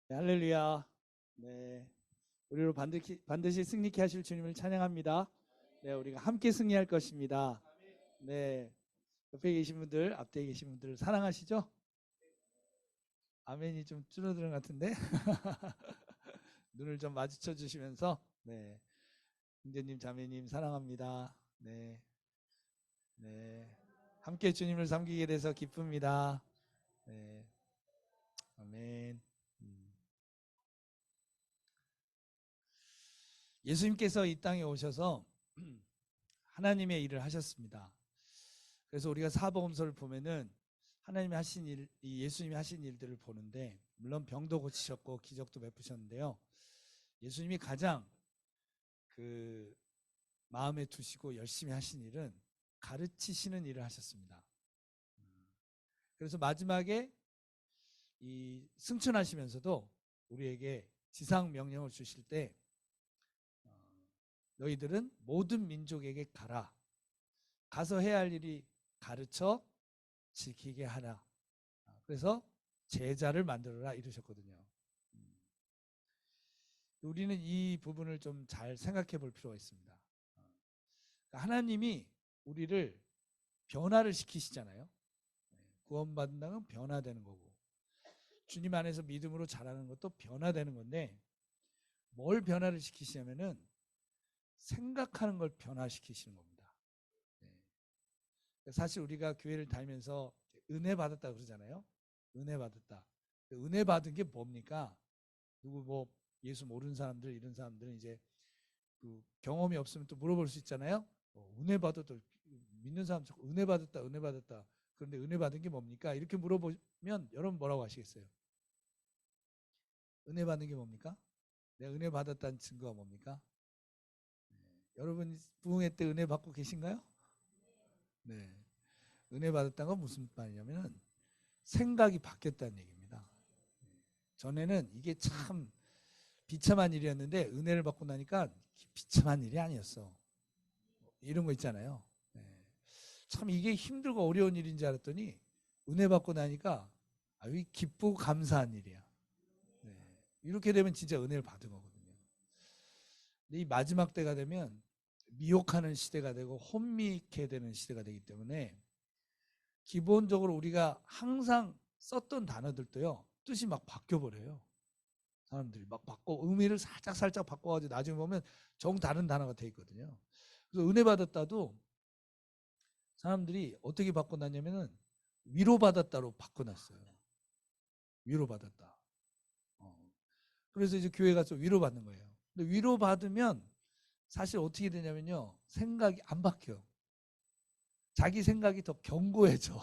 네, 할렐루야. 네, 우리로 반드시 승리케 하실 주님을 찬양합니다. 네, 우리가 함께 승리할 것입니다. 네, 옆에 계신 분들, 앞에 계신 분들 사랑하시죠? 아멘이 좀 줄어드는 것 같은데 눈을 좀 마주쳐 주시면서 네, 형제님, 자매님 사랑합니다. 네, 네, 함께 주님을 섬기게 돼서 기쁩니다. 네, 아멘. 음. 예수님께서 이 땅에 오셔서 하나님의 일을 하셨습니다. 그래서 우리가 사복음서를 보면은 하나님이 하신 일, 이 예수님이 하신 일들을 보는데, 물론 병도 고치셨고 기적도 베푸셨는데요. 예수님이 가장 그 마음에 두시고 열심히 하신 일은 가르치시는 일을 하셨습니다. 그래서 마지막에 이 승천하시면서도 우리에게 지상 명령을 주실 때 너희들은 모든 민족에게 가라. 가서 해야 할 일이 가르쳐 지키게 하라. 그래서 제자를 만들어라 이러셨거든요. 우리는 이 부분을 좀 잘 생각해 볼 필요가 있습니다. 하나님이 우리를 변화를 시키시잖아요. 구원받는다는 건 변화되는 거고, 주님 안에서 믿음으로 자라는 것도 변화되는 건데, 뭘 변화를 시키시냐면은 생각하는 걸 변화시키시는 겁니다. 사실 우리가 교회를 다니면서 은혜 받았다 그러잖아요. 은혜 받았다. 은혜 받은 게 뭡니까? 누구 뭐 예수 모르는 사람들, 이런 사람들은 이제 그 경험이 없으면 또 물어볼 수 있잖아요. 은혜 받았다. 믿는 사람 자꾸 은혜 받았다, 은혜 받았다. 그런데 은혜 받은 게 뭡니까? 이렇게 물어보면 여러분 뭐라고 하시겠어요? 은혜 받는 게 뭡니까? 내가 은혜 받았다는 증거가 뭡니까? 여러분 부흥회 때 은혜 받고 계신가요? 네. 은혜 받았다는 건 무슨 말이냐면은 생각이 바뀌었다는 얘기입니다. 전에는 이게 참 비참한 일이었는데 은혜를 받고 나니까 비참한 일이 아니었어. 이런 거 있잖아요. 네. 참 이게 힘들고 어려운 일인 줄 알았더니 은혜 받고 나니까 아주 기쁘고 감사한 일이야. 네. 이렇게 되면 진짜 은혜를 받은 거거든요. 근데 이 마지막 때가 되면 미혹하는 시대가 되고 혼미케 되는 시대가 되기 때문에 기본적으로 우리가 항상 썼던 단어들도요, 뜻이 막 바뀌어버려요. 사람들이 막 바꿔, 의미를 살짝 바꿔가지고 나중에 보면 정 다른 단어가 돼 있거든요. 그래서 은혜 받았다도 사람들이 어떻게 바꿔놨냐면은 위로받았다로 바꿔놨어요. 위로받았다. 그래서 이제 교회 가서 위로받는 거예요. 근데 위로받으면 사실 어떻게 되냐면요, 생각이 안 바뀌어. 자기 생각이 더 견고해져.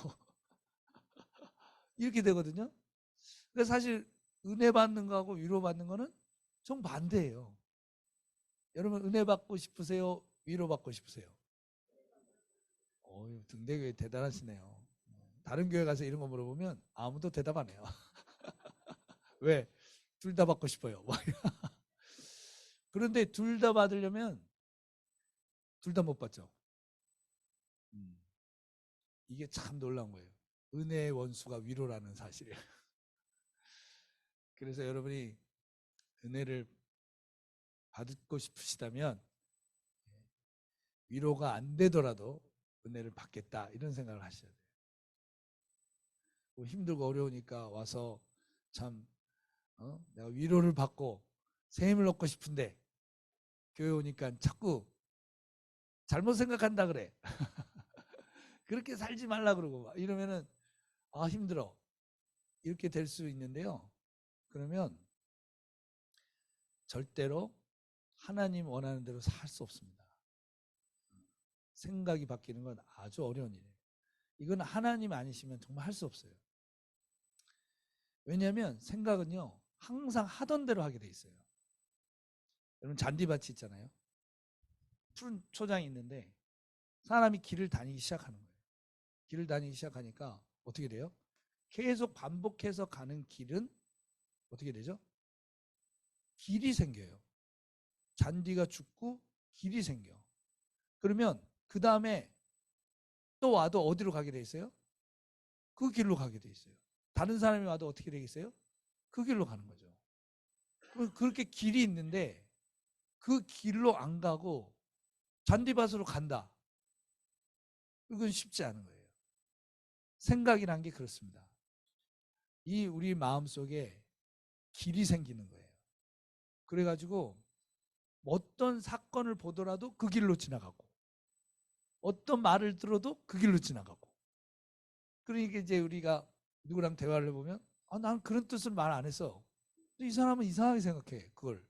이렇게 되거든요. 그래서 사실 은혜 받는 거하고 위로받는 거는 정반대예요. 여러분 은혜 받고 싶으세요? 위로받고 싶으세요? 등대교회 대단하시네요. 다른 교회 가서 이런 거 물어보면 아무도 대답 안 해요. 왜? 둘 다 받고 싶어요. 그런데 둘 다 받으려면 둘 다 못 받죠. 음, 이게 참 놀라운 거예요. 은혜의 원수가 위로라는 사실. 그래서 여러분이 은혜를 받고 싶으시다면 위로가 안 되더라도 은혜를 받겠다, 이런 생각을 하셔야 돼요. 뭐 힘들고 어려우니까 와서 참 내가 위로를 받고 새 힘을 얻고 싶은데 교회 오니까 자꾸 잘못 생각한다 그래. 그렇게 살지 말라 그러고 이러면은 힘들어, 이렇게 될 수 있는데요. 그러면 절대로 하나님 원하는 대로 살 수 없습니다. 생각이 바뀌는 건 아주 어려운 일이에요. 이건 하나님 아니시면 정말 할 수 없어요. 왜냐하면 생각은요, 항상 하던 대로 하게 돼 있어요. 여러분 잔디밭이 있잖아요. 푸른 초장이 있는데 사람이 길을 다니기 시작하는 거예요. 길을 다니기 시작하니까 어떻게 돼요? 계속 반복해서 가는 길은 어떻게 되죠? 길이 생겨요. 잔디가 죽고 길이 생겨. 그러면 그 다음에 또 와도 어디로 가게 돼 있어요? 그 길로 가게 돼 있어요. 다른 사람이 와도 어떻게 되겠어요? 그 길로 가는 거죠. 그렇게 길이 있는데 그 길로 안 가고 잔디밭으로 간다. 그건 쉽지 않은 거예요. 생각이란 게 그렇습니다. 이 우리 마음속에 길이 생기는 거예요. 그래가지고 어떤 사건을 보더라도 그 길로 지나가고 어떤 말을 들어도 그 길로 지나가고. 그러니까 이제 우리가 누구랑 대화를 해보면 난 그런 뜻을 말 안 했어. 이 사람은 이상하게 생각해. 그걸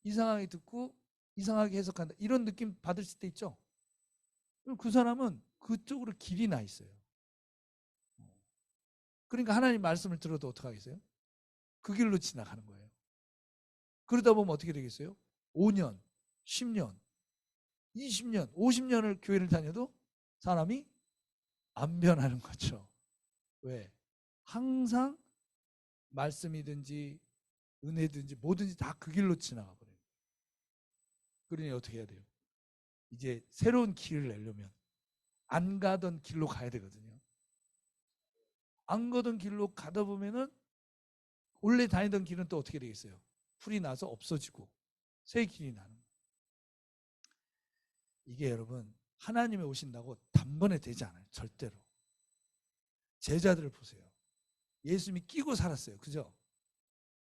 이상하게 듣고 이상하게 해석한다. 이런 느낌 받을 때 있죠. 그럼 그 사람은 그쪽으로 길이 나 있어요. 그러니까 하나님 말씀을 들어도 어떡하겠어요? 그 길로 지나가는 거예요. 그러다 보면 어떻게 되겠어요? 5년, 10년, 20년, 50년을 교회를 다녀도 사람이 안 변하는 거죠. 왜? 항상 말씀이든지 은혜든지 뭐든지 다 그 길로 지나가 버려요. 그러니 어떻게 해야 돼요? 이제 새로운 길을 내려면 안 가던 길로 가야 되거든요. 안 가던 길로 가다 보면은 원래 다니던 길은 또 어떻게 되겠어요? 풀이 나서 없어지고 새 길이 나는 거예요. 이게 여러분 하나님이 오신다고 단번에 되지 않아요. 절대로. 제자들을 보세요. 예수님이 끼고 살았어요. 그죠?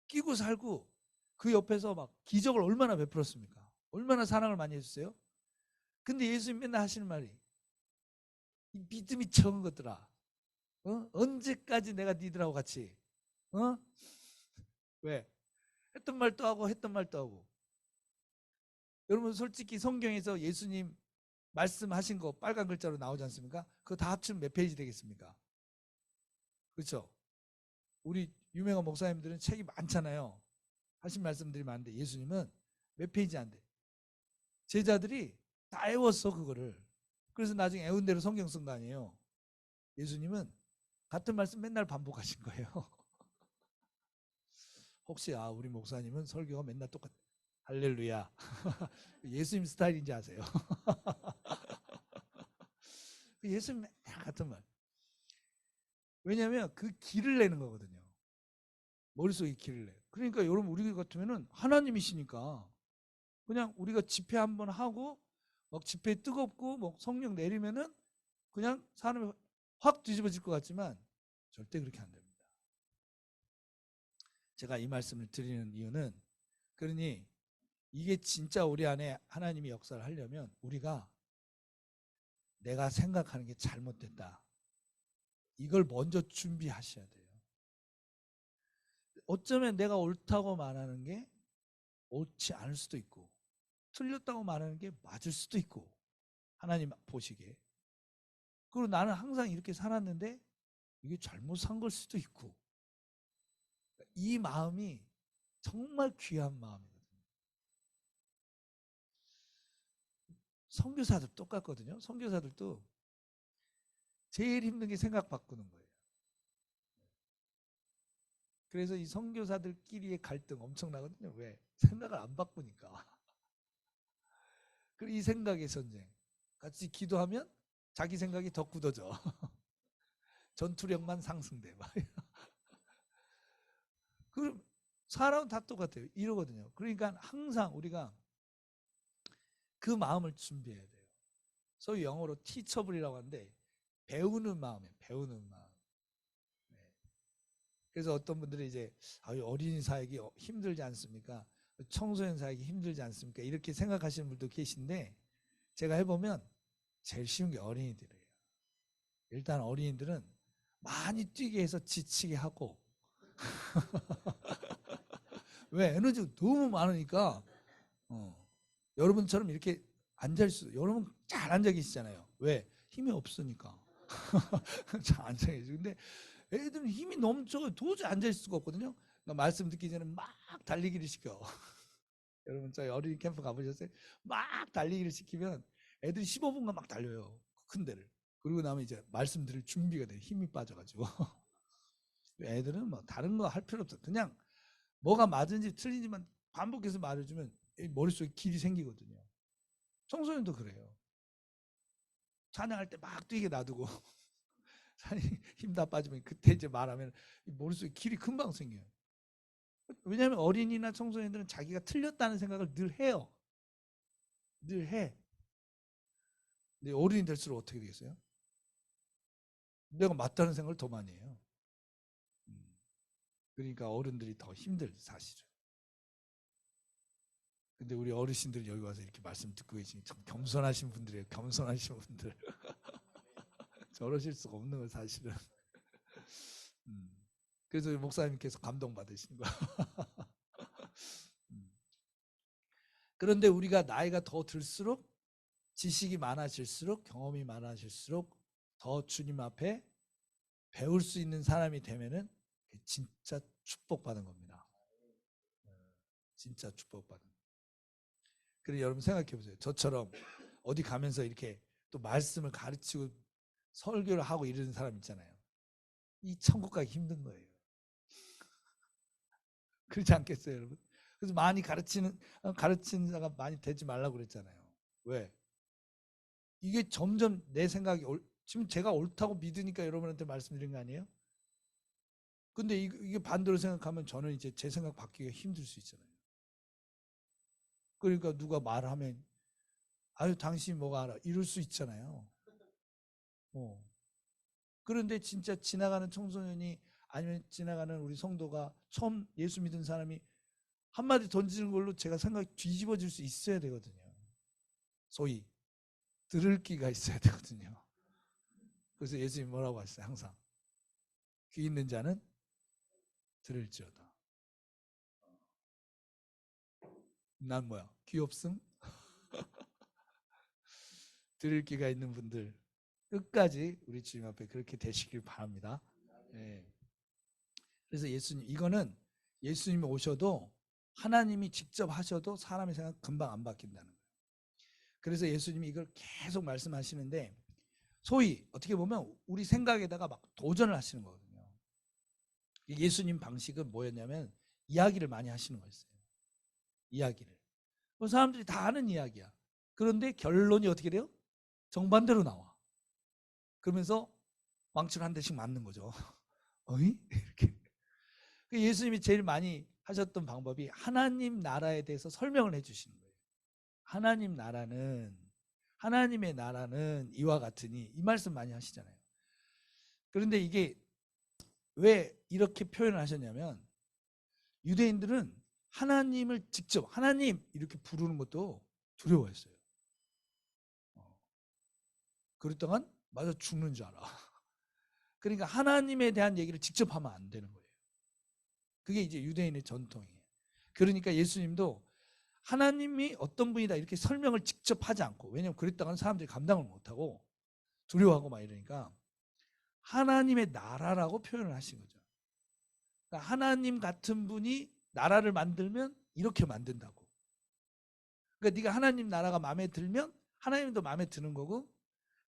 끼고 살고 그 옆에서 막 기적을 얼마나 베풀었습니까? 얼마나 사랑을 많이 해줬어요? 근데 예수님 맨날 하시는 말이 믿음이 적은 것들아. 언제까지 내가 니들하고 같이 왜? 했던 말도 하고 했던 말도 하고. 여러분 솔직히 성경에서 예수님 말씀하신 거 빨간 글자로 나오지 않습니까? 그거 다 합치면 몇 페이지 되겠습니까? 그렇죠? 우리 유명한 목사님들은 책이 많잖아요. 하신 말씀들이 많은데 예수님은 몇 페이지 안 돼. 제자들이 다 애웠어 그거를. 그래서 나중에 애운 대로 성경 쓴 거 아니에요. 예수님은 같은 말씀 맨날 반복하신 거예요. 혹시 우리 목사님은 설교가 맨날 똑같 할렐루야. 예수님 스타일인지 아세요? 예수님 맨날 같은 말. 왜냐하면 그 길을 내는 거거든요. 머릿속에 길을 내. 그러니까 여러분 우리 같으면은 하나님이시니까 그냥 우리가 집회 한번 하고 막 집회 뜨겁고 뭐 성령 내리면은 그냥 사람이 확 뒤집어질 것 같지만 절대 그렇게 안 됩니다. 제가 이 말씀을 드리는 이유는 그러니 이게 진짜 우리 안에 하나님이 역사를 하려면 우리가 내가 생각하는 게 잘못됐다. 이걸 먼저 준비하셔야 돼요. 어쩌면 내가 옳다고 말하는 게 옳지 않을 수도 있고 틀렸다고 말하는 게 맞을 수도 있고 하나님 보시기에. 그리고 나는 항상 이렇게 살았는데 이게 잘못 산 걸 수도 있고. 이 마음이 정말 귀한 마음이거든요. 선교사들 똑같거든요. 선교사들도 제일 힘든 게 생각 바꾸는 거예요. 그래서 이 선교사들끼리의 갈등 엄청나거든요. 왜? 생각을 안 바꾸니까. 그리고 이 생각의 전쟁. 같이 기도하면 자기 생각이 더 굳어져. 전투력만 상승돼. 그럼 사람은 다 똑같아요. 이러거든요. 그러니까 항상 우리가 그 마음을 준비해야 돼요. 소위 영어로 teachable이라고 하는데 배우는 마음이에요. 배우는 마음. 네. 그래서 어떤 분들이 이제 어린이 사역이 힘들지 않습니까? 청소년 사역이 힘들지 않습니까? 이렇게 생각하시는 분도 계신데 제가 해보면 제일 쉬운 게 어린이들이에요. 일단 어린이들은 많이 뛰게 해서 지치게 하고 왜? 에너지가 너무 많으니까 여러분처럼 이렇게 앉아있어. 여러분 잘 앉아 계시잖아요. 왜? 힘이 없으니까. 잘 앉아 계시고. 근데 애들은 힘이 넘쳐 도저히 앉아있을 수가 없거든요. 그러니까 말씀 듣기 전에 막 달리기를 시켜. 여러분 저희 어린이 캠프 가보셨어요? 막 달리기를 시키면 애들이 15분간 막 달려요. 큰 데를. 그리고 나면 이제 말씀 들을 준비가 돼. 힘이 빠져가지고. 애들은 뭐 다른 거 할 필요 없어. 그냥 뭐가 맞은지 틀린지만 반복해서 말해주면 머릿속에 길이 생기거든요. 청소년도 그래요. 찬양할 때 막 뛰게 놔두고 힘 다 빠지면 그때 이제 말하면 머릿속에 길이 금방 생겨요. 왜냐하면 어린이나 청소년들은 자기가 틀렸다는 생각을 늘 해요. 늘 해. 근데 어른이 될수록 어떻게 되겠어요? 내가 맞다는 생각을 더 많이 해요. 그러니까 어른들이 더 힘들, 사실은. 근데 우리 어르신들 여기 와서 이렇게 말씀 듣고 계시니 참 겸손하신 분들이에요. 겸손하신 분들. 저러실 수가 없는 거 사실은. 그래서 목사님께서 감동받으시는 거야. 그런데 우리가 나이가 더 들수록 지식이 많아질수록 경험이 많아질수록 더 주님 앞에 배울 수 있는 사람이 되면은 진짜 축복받은 겁니다. 진짜 축복받은. 그래서 여러분 생각해 보세요. 저처럼 어디 가면서 이렇게 또 말씀을 가르치고 설교를 하고 이러는 사람 있잖아요. 이 천국 가기 힘든 거예요. 그렇지 않겠어요, 여러분? 그래서 많이 가르치는 자가 많이 되지 말라고 그랬잖아요. 왜? 이게 점점 내 생각이 지금 제가 옳다고 믿으니까 여러분한테 말씀드린 거 아니에요? 근데 이게 반대로 생각하면 저는 이제 제 생각 바뀌기가 힘들 수 있잖아요. 그러니까 누가 말하면 아유 당신이 뭐가 알아 이럴 수 있잖아요. 그런데 진짜 지나가는 청소년이 아니면 지나가는 우리 성도가 처음 예수 믿은 사람이 한마디 던지는 걸로 제가 생각이 뒤집어질 수 있어야 되거든요. 소위 들을 기가 있어야 되거든요. 그래서 예수님이 뭐라고 하셨어요? 항상 귀 있는 자는 들을지어다. 난 뭐야? 귀 없음? 들을 기가 있는 분들 끝까지 우리 주님 앞에 그렇게 되시길 바랍니다. 네. 그래서 예수님 이거는 예수님이 오셔도 하나님이 직접 하셔도 사람의 생각 금방 안 바뀐다는 거예요. 그래서 예수님이 이걸 계속 말씀하시는데 소위 어떻게 보면 우리 생각에다가 막 도전을 하시는 거거든요. 예수님 방식은 뭐였냐면 이야기를 많이 하시는 거였어요. 이야기를. 사람들이 다 아는 이야기야. 그런데 결론이 어떻게 돼요? 정반대로 나와. 그러면서 망치를 한 대씩 맞는 거죠. 어이? 이렇게. 예수님이 제일 많이 하셨던 방법이 하나님 나라에 대해서 설명을 해주시는 거예요. 하나님의 나라는 이와 같으니 이 말씀 많이 하시잖아요. 그런데 이게 왜 이렇게 표현을 하셨냐면 유대인들은 하나님을 직접 하나님 이렇게 부르는 것도 두려워했어요. 그랬다간 맞아 죽는 줄 알아. 그러니까 하나님에 대한 얘기를 직접 하면 안 되는 거예요. 그게 이제 유대인의 전통이에요. 그러니까 예수님도 하나님이 어떤 분이다 이렇게 설명을 직접 하지 않고 왜냐하면 그랬다간 사람들이 감당을 못하고 두려워하고 막 이러니까 하나님의 나라라고 표현을 하신 거죠. 그러니까 하나님 같은 분이 나라를 만들면 이렇게 만든다고. 그러니까 네가 하나님 나라가 마음에 들면 하나님도 마음에 드는 거고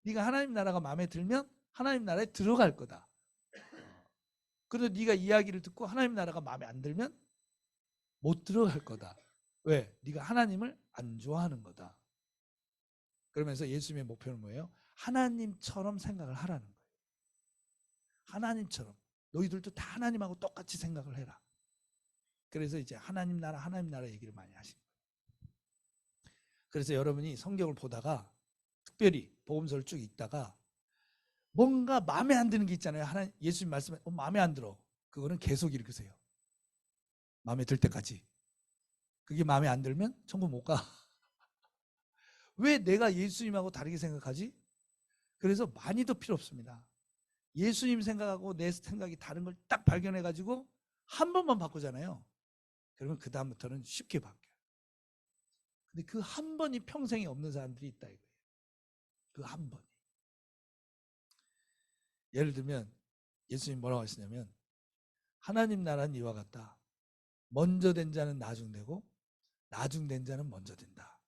네가 하나님 나라가 마음에 들면 하나님 나라에 들어갈 거다. 그런데 네가 이야기를 듣고 하나님 나라가 마음에 안 들면 못 들어갈 거다. 왜? 네가 하나님을 안 좋아하는 거다. 그러면서 예수님의 목표는 뭐예요? 하나님처럼 생각을 하라는 거예요. 하나님처럼. 너희들도 다 하나님하고 똑같이 생각을 해라. 그래서 이제 하나님 나라 얘기를 많이 하신 거예요. 그래서 여러분이 성경을 보다가 특별히 복음서를 쭉 읽다가 뭔가 마음에 안 드는 게 있잖아요. 예수님 말씀에 마음에 안 들어. 그거는 계속 읽으세요. 마음에 들 때까지. 그게 마음에 안 들면 천국 못 가. 왜 내가 예수님하고 다르게 생각하지? 그래서 많이도 필요 없습니다. 예수님 생각하고 내 생각이 다른 걸 딱 발견해가지고 한 번만 바꾸잖아요. 그러면 그 다음부터는 쉽게 바뀌어요. 근데 그 한 번이 평생에 없는 사람들이 있다 이거예요. 그 한 번이. 예를 들면 예수님 뭐라고 하시냐면 하나님 나라는 이와 같다. 먼저 된 자는 나중되고 나중된 자는 먼저 된다.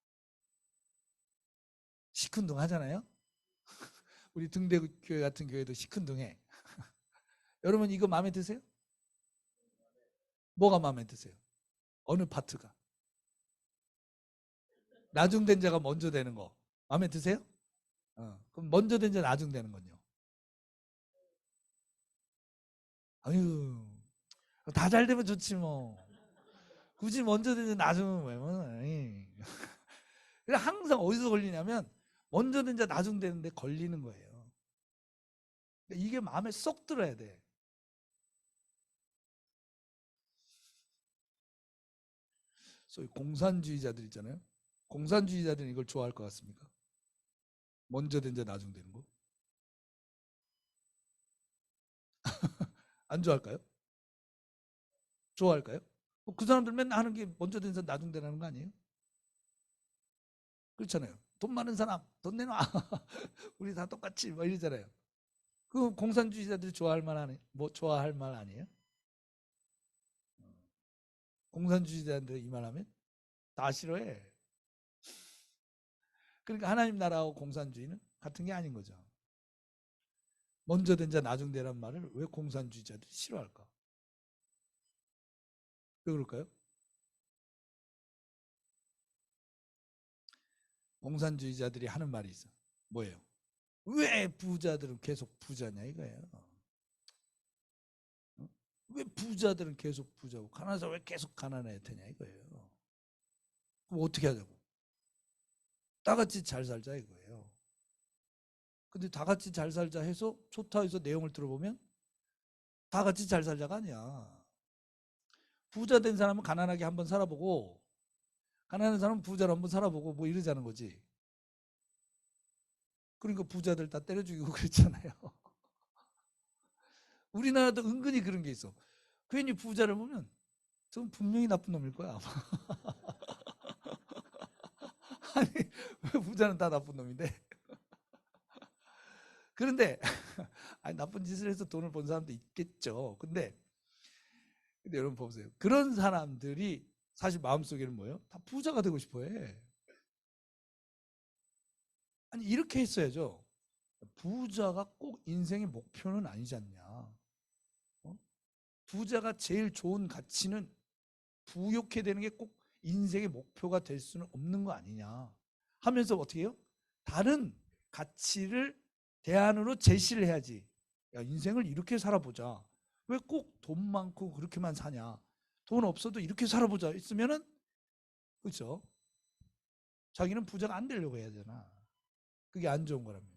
시큰둥 하잖아요. 우리 등대교회 같은 교회도 시큰둥해. 여러분 이거 마음에 드세요? 뭐가 마음에 드세요? 어느 파트가? 나중된 자가 먼저 되는 거 마음에 드세요? 그럼 먼저 된 자 나중 되는 건요? 아유 다 잘 되면 좋지 뭐. 굳이 먼저 된자 나중 되면 항상 어디서 걸리냐면 먼저 된자 나중 되는데 걸리는 거예요. 이게 마음에 쏙 들어야 돼. 소위 공산주의자들 있잖아요. 공산주의자들은 이걸 좋아할 것 같습니까? 먼저 된자 나중 되는 거? 안 좋아할까요? 좋아할까요? 그 사람들 맨날 하는 게 먼저 된자 나중 되라는 거 아니에요? 그렇잖아요. 돈 많은 사람 돈 내놔. 우리 다 똑같이 뭐 이러잖아요. 그 공산주의자들이 좋아할 만한 뭐 좋아할 만 아니에요? 공산주의자들이 이 말하면 다 싫어해. 그러니까 하나님 나라하고 공산주의는 같은 게 아닌 거죠. 먼저 된 자 나중 되란 말을 왜 공산주의자들이 싫어할까? 왜 그럴까요? 공산주의자들이 하는 말이 있어. 뭐예요? 왜 부자들은 계속 부자냐 이거예요. 왜 부자들은 계속 부자고 가난한 사람 왜 계속 가난해야 되냐 이거예요. 그럼 어떻게 하자고? 다 같이 잘 살자 이거예요. 근데 다 같이 잘 살자 해서 좋다 해서 내용을 들어보면 다 같이 잘 살자가 아니야. 부자 된 사람은 가난하게 한번 살아보고 가난한 사람은 부자로 한번 살아보고 뭐 이러자는 거지. 그러니까 부자들 다 때려 죽이고 그랬잖아요. 우리나라도 은근히 그런 게 있어. 괜히 부자를 보면 저건 분명히 나쁜 놈일 거야. 아니 왜 부자는 다 나쁜 놈인데. 그런데 아니, 나쁜 짓을 해서 돈을 번 사람도 있겠죠. 근데 여러분 보세요. 그런 사람들이 사실 마음속에는 뭐예요? 다 부자가 되고 싶어 해. 아니 이렇게 했어야죠. 부자가 꼭 인생의 목표는 아니지 않냐. 어? 부자가 제일 좋은 가치는 부욕해 되는 게 꼭 인생의 목표가 될 수는 없는 거 아니냐 하면서 어떻게 해요? 다른 가치를 대안으로 제시를 해야지. 야, 인생을 이렇게 살아보자. 왜 꼭 돈 많고 그렇게만 사냐. 돈 없어도 이렇게 살아보자 있으면은 그렇죠. 자기는 부자가 안 되려고 해야 되나. 그게 안 좋은 거라면.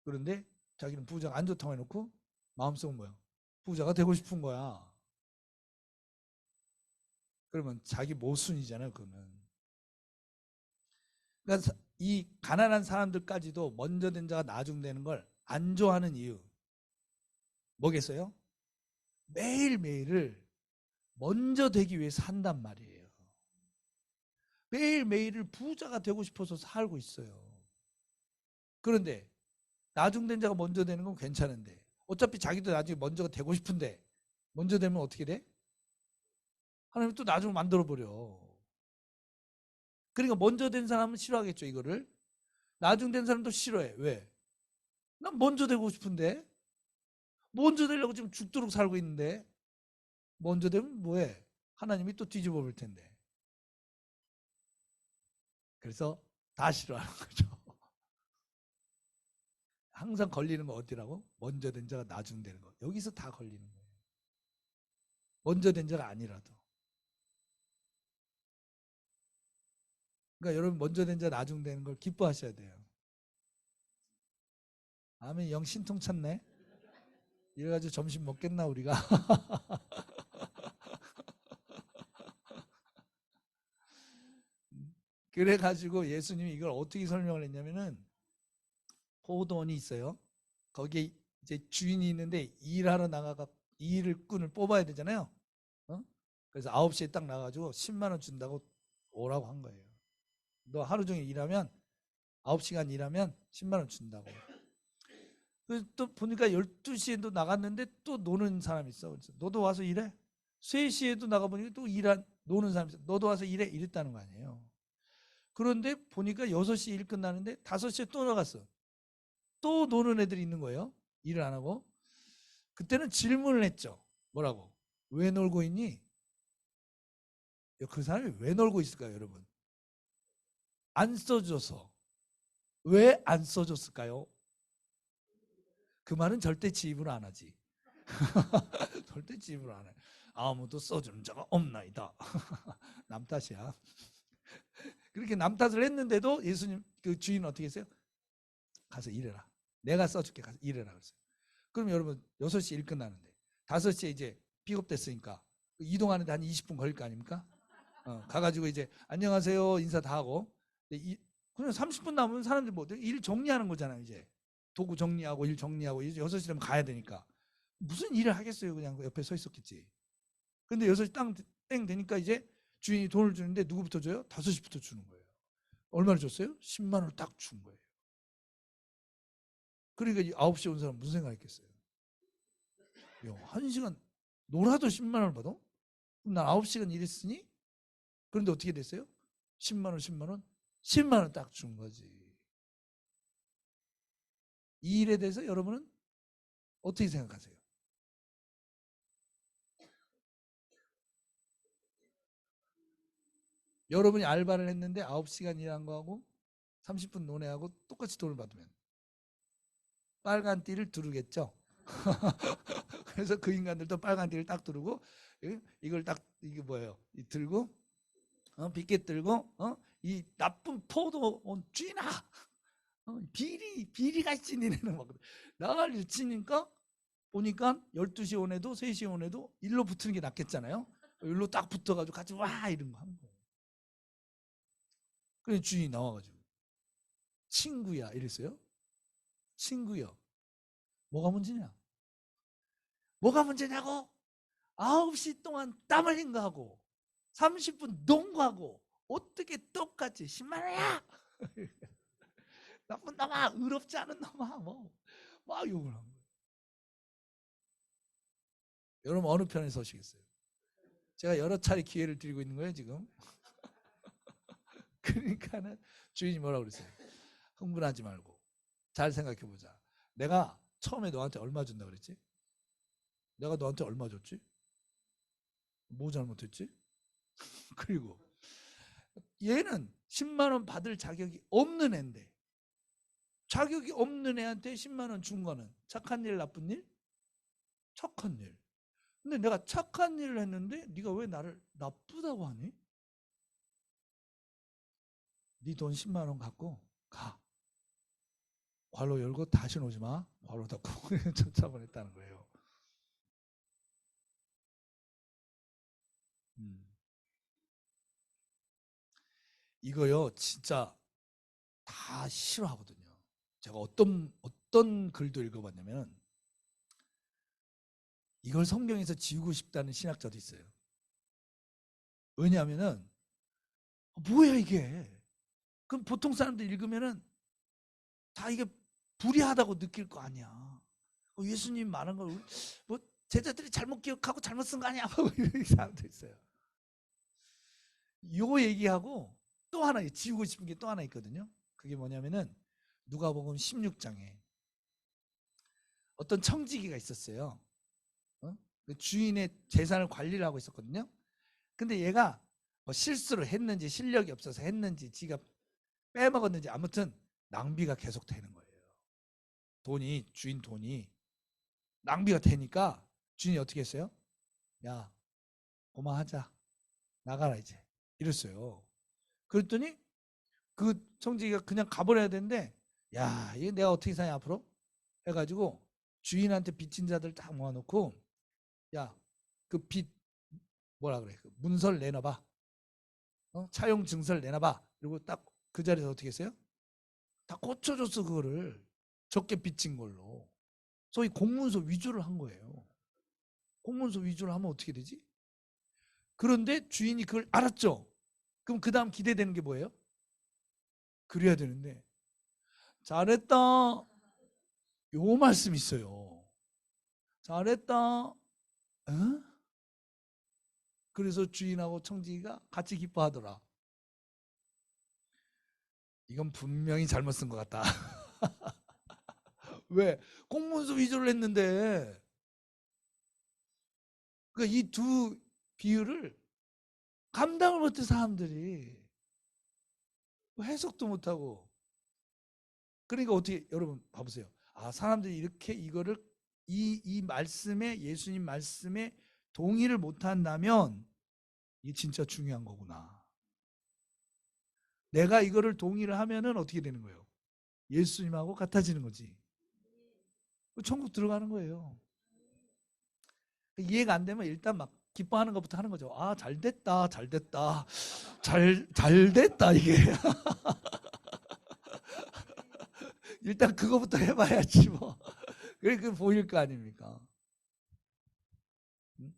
그런데 자기는 부자가 안 좋다고 해놓고 마음속은 뭐야? 부자가 되고 싶은 거야. 그러면 자기 모순이잖아요. 그거는. 그러니까 이 가난한 사람들까지도 먼저 된 자가 나중 되는 걸 안 좋아하는 이유 뭐겠어요? 매일매일을 먼저 되기 위해 산단 말이에요. 매일매일을 부자가 되고 싶어서 살고 있어요. 그런데 나중 된 자가 먼저 되는 건 괜찮은데 어차피 자기도 나중에 먼저가 되고 싶은데 먼저 되면 어떻게 돼? 하나님이 또 나중을 만들어버려. 그러니까 먼저 된 사람은 싫어하겠죠 이거를. 나중 된 사람도 싫어해. 왜? 난 먼저 되고 싶은데 먼저 되려고 지금 죽도록 살고 있는데 먼저 되면 뭐해? 하나님이 또 뒤집어 볼 텐데. 그래서 다 싫어하는 거죠. 항상 걸리는 거 어디라고? 먼저 된 자가 나중 되는 거. 여기서 다 걸리는 거예요. 먼저 된 자가 아니라도. 그러니까 여러분 먼저 된 자 나중 되는 걸 기뻐하셔야 돼요. 아멘. 영 신통 찼네. 이래가지고 점심 먹겠나 우리가. 그래가지고 예수님이 이걸 어떻게 설명을 했냐면은 포도원이 있어요. 거기에 이제 주인이 있는데 일하러 나가가 일꾼을 뽑아야 되잖아요. 어? 그래서 9시에 딱 나가가지고 10만 원 준다고 오라고 한 거예요. 너 하루 종일 일하면 9시간 일하면 10만 원 준다고. 그래서 또 보니까 12시에도 나갔는데 또 노는 사람이 있어. 그래서 너도 와서 일해? 3시에도 나가보니까 또 노는 사람이 있어. 너도 와서 일해? 이랬다는 거 아니에요. 그런데 보니까 6시 일 끝나는데 5시에 또 나갔어. 또 노는 애들이 있는 거예요. 일을 안 하고. 그때는 질문을 했죠. 뭐라고? 왜 놀고 있니? 그 사람이 왜 놀고 있을까요, 여러분? 안 써줘서. 왜 안 써줬을까요? 그 말은 절대 지입을 안 하지. 절대 지입을 안 해. 아무도 써주는 자가 없나이다. 남 탓이야. 그렇게 남 탓을 했는데도 예수님 그 주인은 어떻게 했어요? 가서 일해라. 내가 써줄게. 가서 일해라 그랬어요. 그럼 여러분 6시 일 끝나는데 5시에 이제 픽업됐으니까 이동하는데 한 20분 걸릴 거 아닙니까? 가가지고 이제 안녕하세요 인사 다 하고 그냥 30분 남으면 사람들 뭐 일 정리하는 거잖아요. 이제 도구 정리하고 일 정리하고 이제 6시 되면 가야 되니까 무슨 일을 하겠어요. 그냥 옆에 서 있었겠지. 근데 6시 땡 되니까 이제 주인이 돈을 주는데 누구부터 줘요? 5시부터 주는 거예요. 얼마를 줬어요? 10만 원을 딱 준 거예요. 그러니까 9시에 온 사람 무슨 생각했겠어요? 야, 1시간 놀아도 10만 원을 받아? 그럼 난 9시간 일했으니? 그런데 어떻게 됐어요? 10만 원, 10만 원? 10만 원 딱 준 거지. 이 일에 대해서 여러분은 어떻게 생각하세요? 여러분이 알바를 했는데 9시간 일한 거하고 30분 논외하고 똑같이 돈을 받으면 빨간 띠를 두르겠죠. 그래서 그 인간들도 빨간 띠를 딱 두르고 이걸 딱 이게 뭐예요? 들고 빗개 들고 이 나쁜 포도 쥐나 비리가 있지 니네는 막 나를 치니까 보니까 12시 오네도 3시 오네도 일로 붙는 게 낫겠잖아요. 일로 딱 붙어가지고 같이 와 이런 거 하는 거예요. 그래서 주인이 나와가지고 친구야 이랬어요. 친구요. 뭐가 문제냐? 뭐가 문제냐고? 9시 동안 땀 흘린 거 하고 30분 농구하고 어떻게 똑같이 10만 원이야? 나쁜 놈아, 의롭지 않은 놈아, 막 욕을 한 거예요. 여러분 어느 편에 서시겠어요? 제가 여러 차례 기회를 드리고 있는 거예요 지금. 그러니까는 주인이 뭐라고 그랬어요? 흥분하지 말고 잘 생각해 보자. 내가 처음에 너한테 얼마 준다 그랬지? 내가 너한테 얼마 줬지? 뭐 잘못했지? 그리고 얘는 10만 원 받을 자격이 없는 애인데 자격이 없는 애한테 10만 원 준 거는 착한 일, 나쁜 일? 착한 일. 근데 내가 착한 일을 했는데 네가 왜 나를 나쁘다고 하니? 네 돈 10만 원 갖고 가. 괄호 열고 다시 오지 마. 괄호 닫고 쫓아보냈다는 거예요. 이거요 진짜 다 싫어하거든요. 제가 어떤 글도 읽어봤냐면 이걸 성경에서 지우고 싶다는 신학자도 있어요. 왜냐하면은 뭐야 이게? 그럼 보통 사람들 읽으면은 다 이게 불의하다고 느낄 거 아니야. 예수님 말한 걸 뭐 제자들이 잘못 기억하고 잘못 쓴 거 아니야? 이런 사람도 있어요. 요 얘기하고 또 하나 지우고 싶은 게 또 하나 있거든요. 그게 뭐냐면은 누가복음 16장에 어떤 청지기가 있었어요. 그 주인의 재산을 관리를 하고 있었거든요. 근데 얘가 뭐 실수를 했는지 실력이 없어서 했는지 지가 빼먹었는지 아무튼 낭비가 계속 되는 거예요. 주인 돈이 낭비가 되니까 주인이 어떻게 했어요? 야, 그만하자. 나가라 이제. 이랬어요. 그랬더니 그 청지기가 그냥 가버려야 되는데 야, 이게 내가 어떻게 사냐 앞으로? 해가지고 주인한테 빚진 자들 딱 모아놓고 야, 그 빚 뭐라 그래? 그 문서를 내놔봐. 차용 증서를 내놔봐. 그리고 딱 그 자리에서 어떻게 했어요? 다 고쳐줬어 그거를. 적게 빚진 걸로. 소위 공문서 위조를 한 거예요. 공문서 위조를 하면 어떻게 되지? 그런데 주인이 그걸 알았죠. 그럼 그 다음 기대되는 게 뭐예요? 그래야 되는데 잘했다. 요 말씀 있어요. 잘했다. 어? 그래서 주인하고 청지기가 같이 기뻐하더라. 이건 분명히 잘못 쓴 것 같다. 왜? 공문서 위조를 했는데. 그러니까 이 두 비유를 감당을 못해 사람들이 해석도 못하고. 그러니까 어떻게 여러분 봐보세요. 아 사람들이 이렇게 이거를 이 말씀에 예수님 말씀에 동의를 못한다면 이게 진짜 중요한 거구나. 내가 이거를 동의를 하면은 어떻게 되는 거예요? 예수님하고 같아지는 거지. 천국 들어가는 거예요. 이해가 안 되면 일단 막 기뻐하는 것부터 하는 거죠. 아, 잘 됐다, 잘 됐다, 잘 됐다 이게. 일단 그거부터 해봐야지 뭐. 그래 그 보일 거 아닙니까? 응?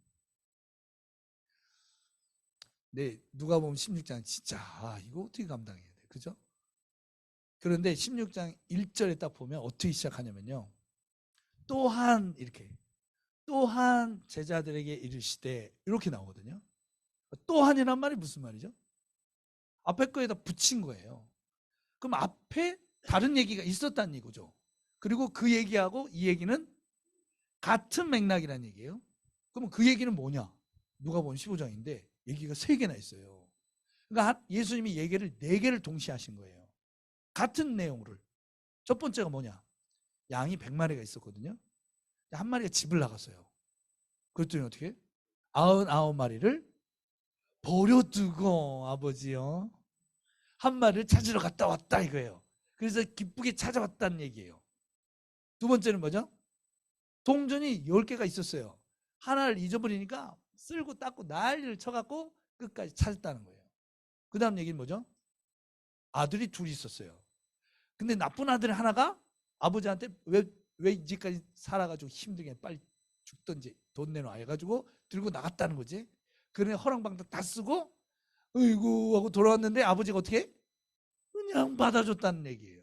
네, 누가 보면 16장 진짜 이거 어떻게 감당해야 돼, 그죠? 그런데 16장 1절에 딱 보면 어떻게 시작하냐면요. 또한 이렇게 또한 제자들에게 이르시되 이렇게 나오거든요. 또한이란 말이 무슨 말이죠? 앞에 거에다 붙인 거예요. 그럼 앞에 다른 얘기가 있었다는 얘기죠. 그리고 그 얘기하고 이 얘기는 같은 맥락이라는 얘기예요. 그러면 그 얘기는 뭐냐? 누가복음 15장인데 얘기가 3개나 있어요. 그러니까 예수님이 얘기를 4개를 동시에 하신 거예요. 같은 내용을. 첫 번째가 뭐냐? 양이 100마리가 있었거든요. 한 마리가 집을 나갔어요. 그랬더니 어떻게? 99마리를 버려두고 아버지요. 한 마리를 찾으러 갔다 왔다 이거예요. 그래서 기쁘게 찾아왔다는 얘기예요. 두 번째는 뭐죠? 동전이 10개가 있었어요. 하나를 잊어버리니까 쓸고 닦고 난리를 쳐갖고 끝까지 찾았다는 거예요. 그 다음 얘기는 뭐죠? 아들이 둘이 있었어요. 근데 나쁜 아들 하나가 아버지한테 왜 이제까지 살아가지고 힘들게 빨리 죽던지 돈 내놔 해가지고 들고 나갔다는 거지. 그래 허랑방탕 다 쓰고 어이구 하고 돌아왔는데 아버지가 어떻게 해? 그냥 받아줬다는 얘기예요.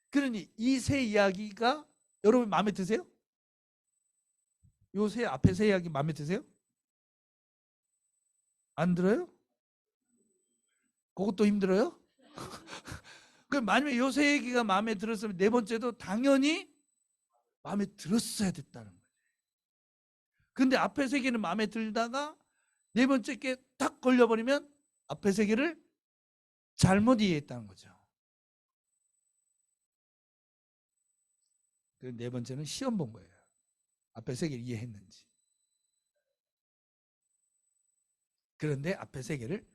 그러니 이 세 이야기가 여러분 마음에 드세요? 요 세 앞에 세 이야기 마음에 드세요? 안 들어요? 그것도 힘들어요? 그 만약에 요 세 얘기가 마음에 들었으면 네 번째도 당연히 마음에 들었어야 됐다는 거예요. 근데 앞에 세 개는 마음에 들다가 네 번째 게 딱 걸려버리면 앞에 세 개를 잘못 이해했다는 거죠. 그리고 네 번째는 시험 본 거예요. 앞에 세 개를 이해했는지. 그런데 앞에 세 개는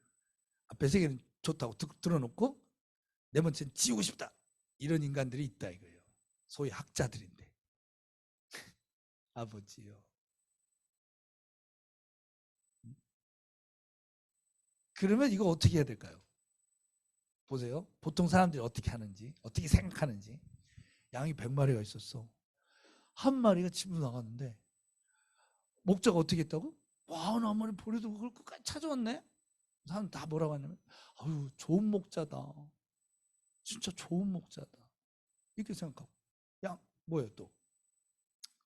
좋다고 들어놓고 네 번째는 지우고 싶다. 이런 인간들이 있다 이거예요. 소위 학자들인데. 아버지요. 그러면 이거 어떻게 해야 될까요? 보세요. 보통 사람들이 어떻게 하는지, 어떻게 생각하는지. 양이 100마리가 있었어. 한 마리가 집으로 나갔는데 목자가 어떻게 했다고? 와, 나 한 마리 버려두고 그걸 끝까지 찾아왔네? 사람 다 뭐라고 하냐면 아유, 좋은 목자다. 진짜 좋은 목자다. 이렇게 생각하고. 양, 뭐예요 또?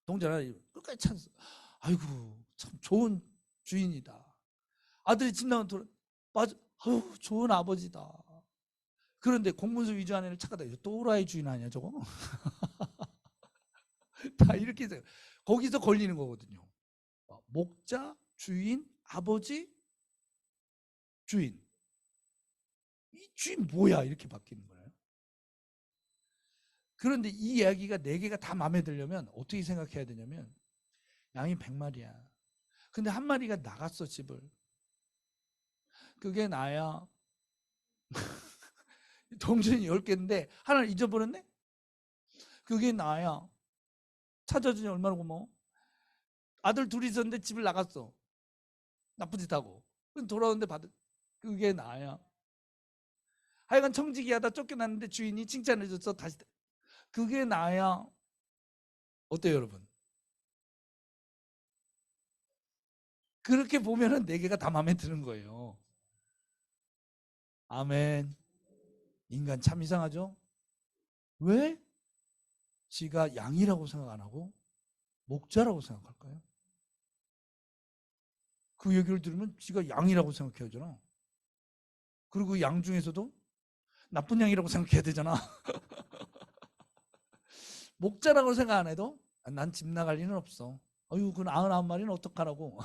동자라 끝까지 찾았어. 아이고, 참 좋은 주인이다. 아들이 집 나간 돌아, 맞아. 아유, 좋은 아버지다. 그런데 공문서 위조 안에는 착하다. 또라이 주인 아니야 저거? 다 이렇게 해서 거기서 걸리는 거거든요. 목자, 주인, 아버지, 주인. 이 주인 뭐야? 이렇게 바뀌는 거예요. 그런데 이 이야기가 4개가 다 마음에 들려면 어떻게 생각해야 되냐면 양이 100마리야. 근데 한 마리가 나갔어 집을. 그게 나야. 동전이 10개인데 하나를 잊어버렸네? 그게 나야. 찾아주니 얼마나 고마워. 아들 둘이 있었는데 집을 나갔어. 나쁜 짓 하고. 돌아오는데 받은 그게 나야. 하여간 청지기 하다 쫓겨났는데 주인이 칭찬해 줬어. 다시 그게 나야. 어때요 여러분? 그렇게 보면은 4개가 다 마음에 드는 거예요. 아멘. 인간 참 이상하죠? 왜 지가 양이라고 생각 안 하고 목자라고 생각할까요? 그 얘기를 들으면 지가 양이라고 생각해야 되잖아. 그리고 양 중에서도 나쁜 양이라고 생각해야 되잖아. 목자라고 생각 안 해도 난 집 나갈 리는 없어. 아유, 그 99마리는 어떡하라고.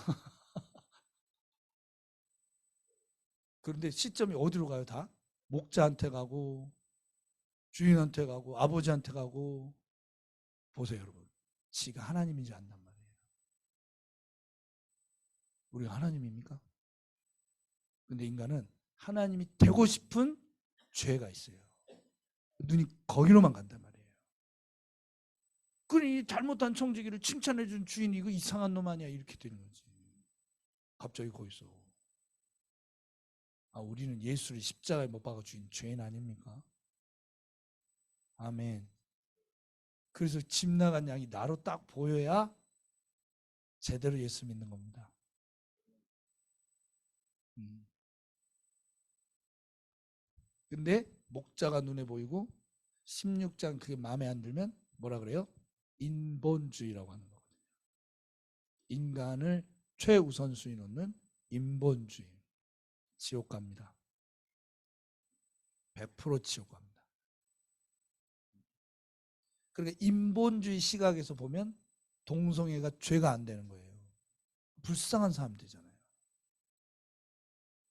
그런데 시점이 어디로 가요 다? 목자한테 가고 주인한테 가고 아버지한테 가고. 보세요 여러분. 지가 하나님인 줄 안단 말이에요. 우리가 하나님입니까? 근데 인간은 하나님이 되고 싶은 죄가 있어요. 눈이 거기로만 간단 말이에요. 그러니 잘못한 청지기를 칭찬해준 주인이 이거 이상한 놈 아니야 이렇게 되는 거지. 갑자기 거기서 우리는 예수를 십자가에 못 박아 주인 죄인 아닙니까? 아멘. 그래서 집 나간 양이 나로 딱 보여야 제대로 예수 믿는 겁니다. 근데 목자가 눈에 보이고 16장 그게 마음에 안 들면 뭐라 그래요? 인본주의라고 하는 거거든요. 인간을 최우선순위 놓는 인본주의. 지옥 갑니다. 100% 지옥 갑니다. 그러니까 인본주의 시각에서 보면 동성애가 죄가 안 되는 거예요. 불쌍한 사람들이잖아요.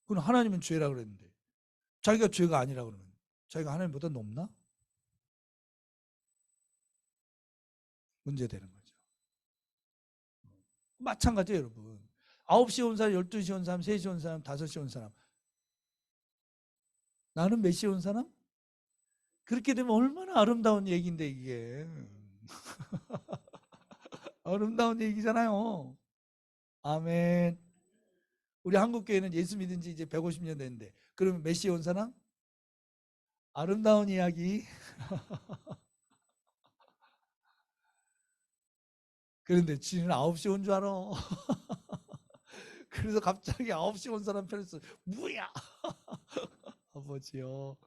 그럼 하나님은 죄라 그랬는데 자기가 죄가 아니라 그러면 자기가 하나님보다 높나? 문제되는 거죠. 마찬가지예요, 여러분. 9시에 온 사람, 12시에 온 사람, 3시에 온 사람, 5시에 온 사람. 나는 몇 시에 온 사람? 그렇게 되면 얼마나 아름다운 얘기인데 이게. 아름다운 얘기잖아요. 아멘. 우리 한국교회는 예수 믿은 지 이제 150년 됐는데 그러면 몇 시에 온 사람? 아름다운 이야기. 그런데 지는 9시에 온 줄 알아. 그래서 갑자기 9시에 온 사람 편에서 뭐야? 아버지요.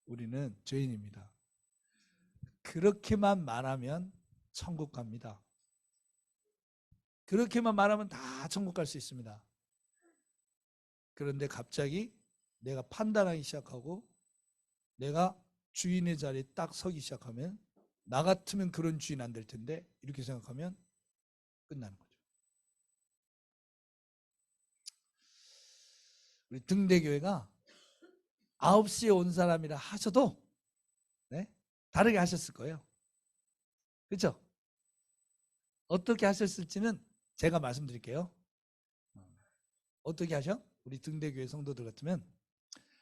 우리는 죄인입니다. 그렇게만 말하면 천국 갑니다. 그렇게만 말하면 다 천국 갈 수 있습니다. 그런데 갑자기 내가 판단하기 시작하고 내가 주인의 자리에 딱 서기 시작하면 나 같으면 그런 주인 안 될 텐데 이렇게 생각하면 끝나는 거죠. 우리 등대교회가 9시에 온 사람이라 하셔도 네? 다르게 하셨을 거예요. 그렇죠? 어떻게 하셨을지는 제가 말씀드릴게요. 어떻게 하셔? 우리 등대교회 성도들 같으면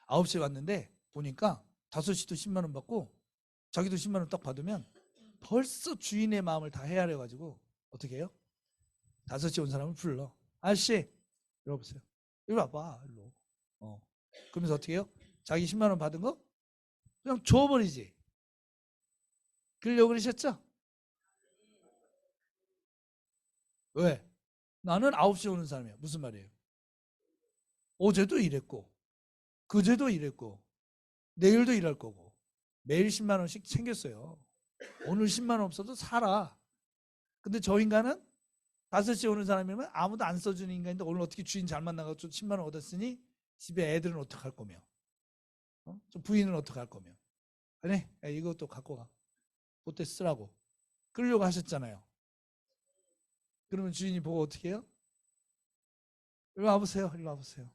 9시에 왔는데 보니까 5시도 10만 원 받고 자기도 10만 원 딱 받으면 벌써 주인의 마음을 다 헤아려 가지고 어떻게 해요? 5시에 온 사람을 불러. 아저씨 이리 와보세요. 이리 와봐. 일로. 그러면서 어떻게 해요? 자기 10만 원 받은 거 그냥 줘버리지. 그러려고 그러셨죠? 왜? 나는 9시에 오는 사람이야. 무슨 말이에요? 어제도 일했고 그제도 일했고 내일도 일할 거고 매일 10만 원씩 챙겼어요. 오늘 10만 원 없어도 살아. 근데 저 인간은 5시에 오는 사람이면 아무도 안 써주는 인간인데 오늘 어떻게 주인 잘 만나가지고 10만 원 얻었으니 집에 애들은 어떡할 거며 부인은 어떡할 거며 아니 이것도 갖고 가. 그때 쓰라고. 그러려고 하셨잖아요. 그러면 주인이 보고 어떻게 해요? 일로 와보세요. 일로 와보세요.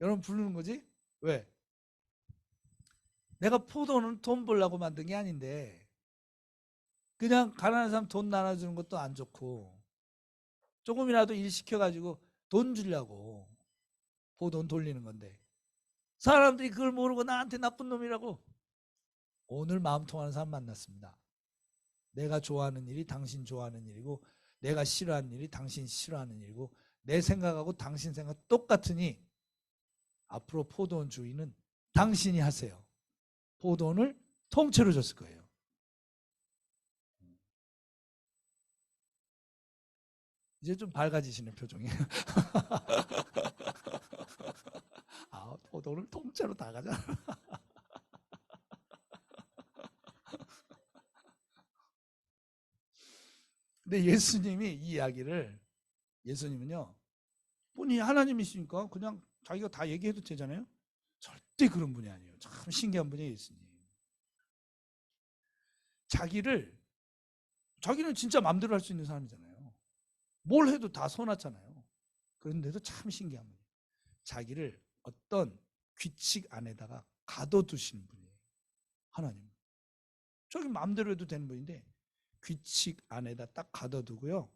여러분 부르는 거지? 왜? 내가 포도는 돈 벌려고 만든 게 아닌데 그냥 가난한 사람 돈 나눠주는 것도 안 좋고 조금이라도 일 시켜가지고 돈 주려고 포돈 돌리는 건데 사람들이 그걸 모르고 나한테 나쁜 놈이라고. 오늘 마음 통하는 사람 만났습니다. 내가 좋아하는 일이 당신 좋아하는 일이고 내가 싫어하는 일이 당신 싫어하는 일이고 내 생각하고 당신 생각 똑같으니 앞으로 포도원 주인은 당신이 하세요. 포도원을 통째로 줬을 거예요. 이제 좀 밝아지시는 표정이. 포도원을 통째로 다 가자. 근데 예수님이 이 이야기를 예수님은요. 본인이 하나님이시니까 그냥 자기가 다 얘기해도 되잖아요. 절대 그런 분이 아니에요. 참 신기한 분이에요, 예수님. 자기는 진짜 마음대로 할 수 있는 사람이잖아요. 뭘 해도 다 손놨잖아요. 그런데도 참 신기한 분이에요. 자기를 어떤 규칙 안에다가 가둬두시는 분이에요. 하나님. 자기 마음대로 해도 되는 분인데 규칙 안에다 딱 가둬두고요.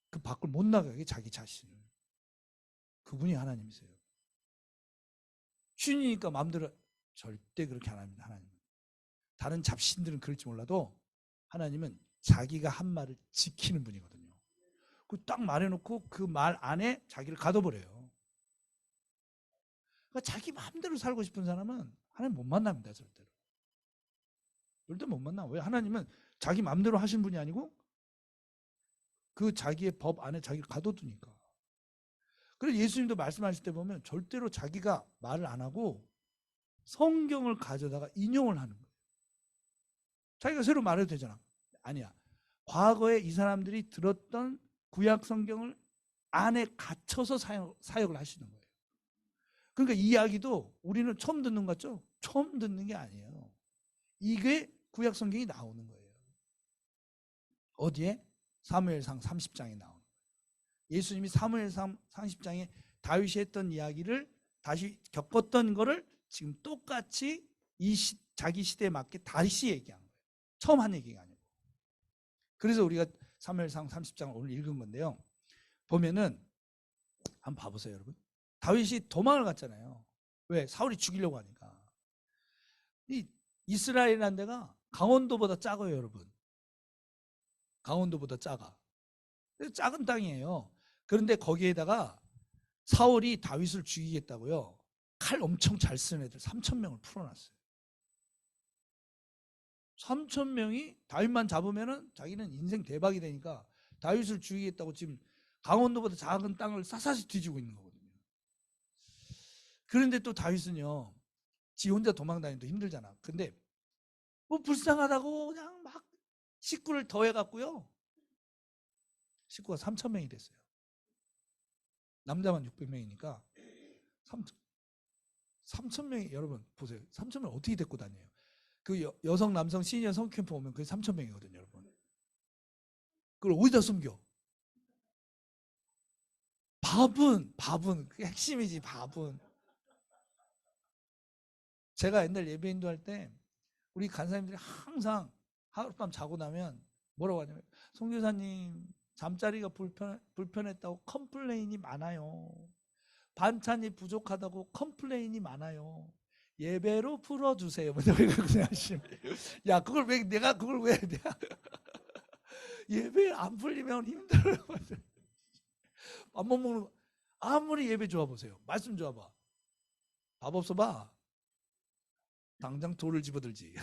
그 밖을 못 나가게 자기 자신을. 그분이 하나님이세요. 신이니까 마음대로 절대 그렇게 안 합니다. 하나님은. 다른 잡신들은 그럴지 몰라도 하나님은 자기가 한 말을 지키는 분이거든요. 그 딱 말해놓고 그 말 안에 자기를 가둬버려요. 그러니까 자기 마음대로 살고 싶은 사람은 하나님 못 만납니다. 절대로. 절대 못 만나. 왜? 하나님은 자기 마음대로 하신 분이 아니고 그 자기의 법 안에 자기를 가둬두니까. 그래서 예수님도 말씀하실 때 보면 절대로 자기가 말을 안 하고 성경을 가져다가 인용을 하는 거예요. 자기가 새로 말해도 되잖아. 아니야. 과거에 이 사람들이 들었던 구약 성경을 안에 갇혀서 사역을 하시는 거예요. 그러니까 이 이야기도 우리는 처음 듣는 것 같죠? 처음 듣는 게 아니에요. 이게 구약 성경이 나오는 거예요. 어디에? 사무엘상 30장에 나오는 거예요. 예수님이 사무엘상 30장에 다윗이 했던 이야기를 다시 겪었던 거를 지금 똑같이 자기 시대에 맞게 다시 얘기한 거예요. 처음 한 얘기가 아니고. 그래서 우리가 사무엘상 30장을 오늘 읽은 건데요. 보면은 한번 봐보세요, 여러분. 다윗이 도망을 갔잖아요. 왜? 사울이 죽이려고 하니까. 이 이스라엘이라는 데가 강원도보다 작아요, 여러분. 강원도보다 작아. 작은 땅이에요. 그런데 거기에다가 사울이 다윗을 죽이겠다고요. 칼 엄청 잘 쓰는 애들 3,000명을 풀어놨어요. 3,000명이 다윗만 잡으면은 자기는 인생 대박이 되니까 다윗을 죽이겠다고 지금 강원도보다 작은 땅을 샅샅이 뒤지고 있는 거거든요. 그런데 또 다윗은요, 지 혼자 도망다니도 힘들잖아. 근데 뭐 불쌍하다고 그냥 막 식구를 더해갖고요. 식구가 3,000명이 됐어요. 남자만 600명이니까 3,000명이, 여러분 보세요. 3,000명 어떻게 데리고 다녀요? 그 여성, 남성, 시니어 성캠프 오면 그게 3,000명이거든요, 여러분. 그걸 어디다 숨겨? 밥은 그게 핵심이지. 밥은. 제가 옛날 예배 인도할 때 우리 간사님들이 항상 하룻밤 자고 나면 뭐라고 하냐면, 송교사님 잠자리가 불편했다고 컴플레인이 많아요. 반찬이 부족하다고 컴플레인이 많아요. 예배로 풀어주세요. 야, 그걸 왜 내가 예배 안 풀리면 힘들어요. 밥 못 먹는 거. 아무리 예배 좋아 보세요. 말씀 좋아 봐. 밥 없어 봐. 당장 돌을 집어들지.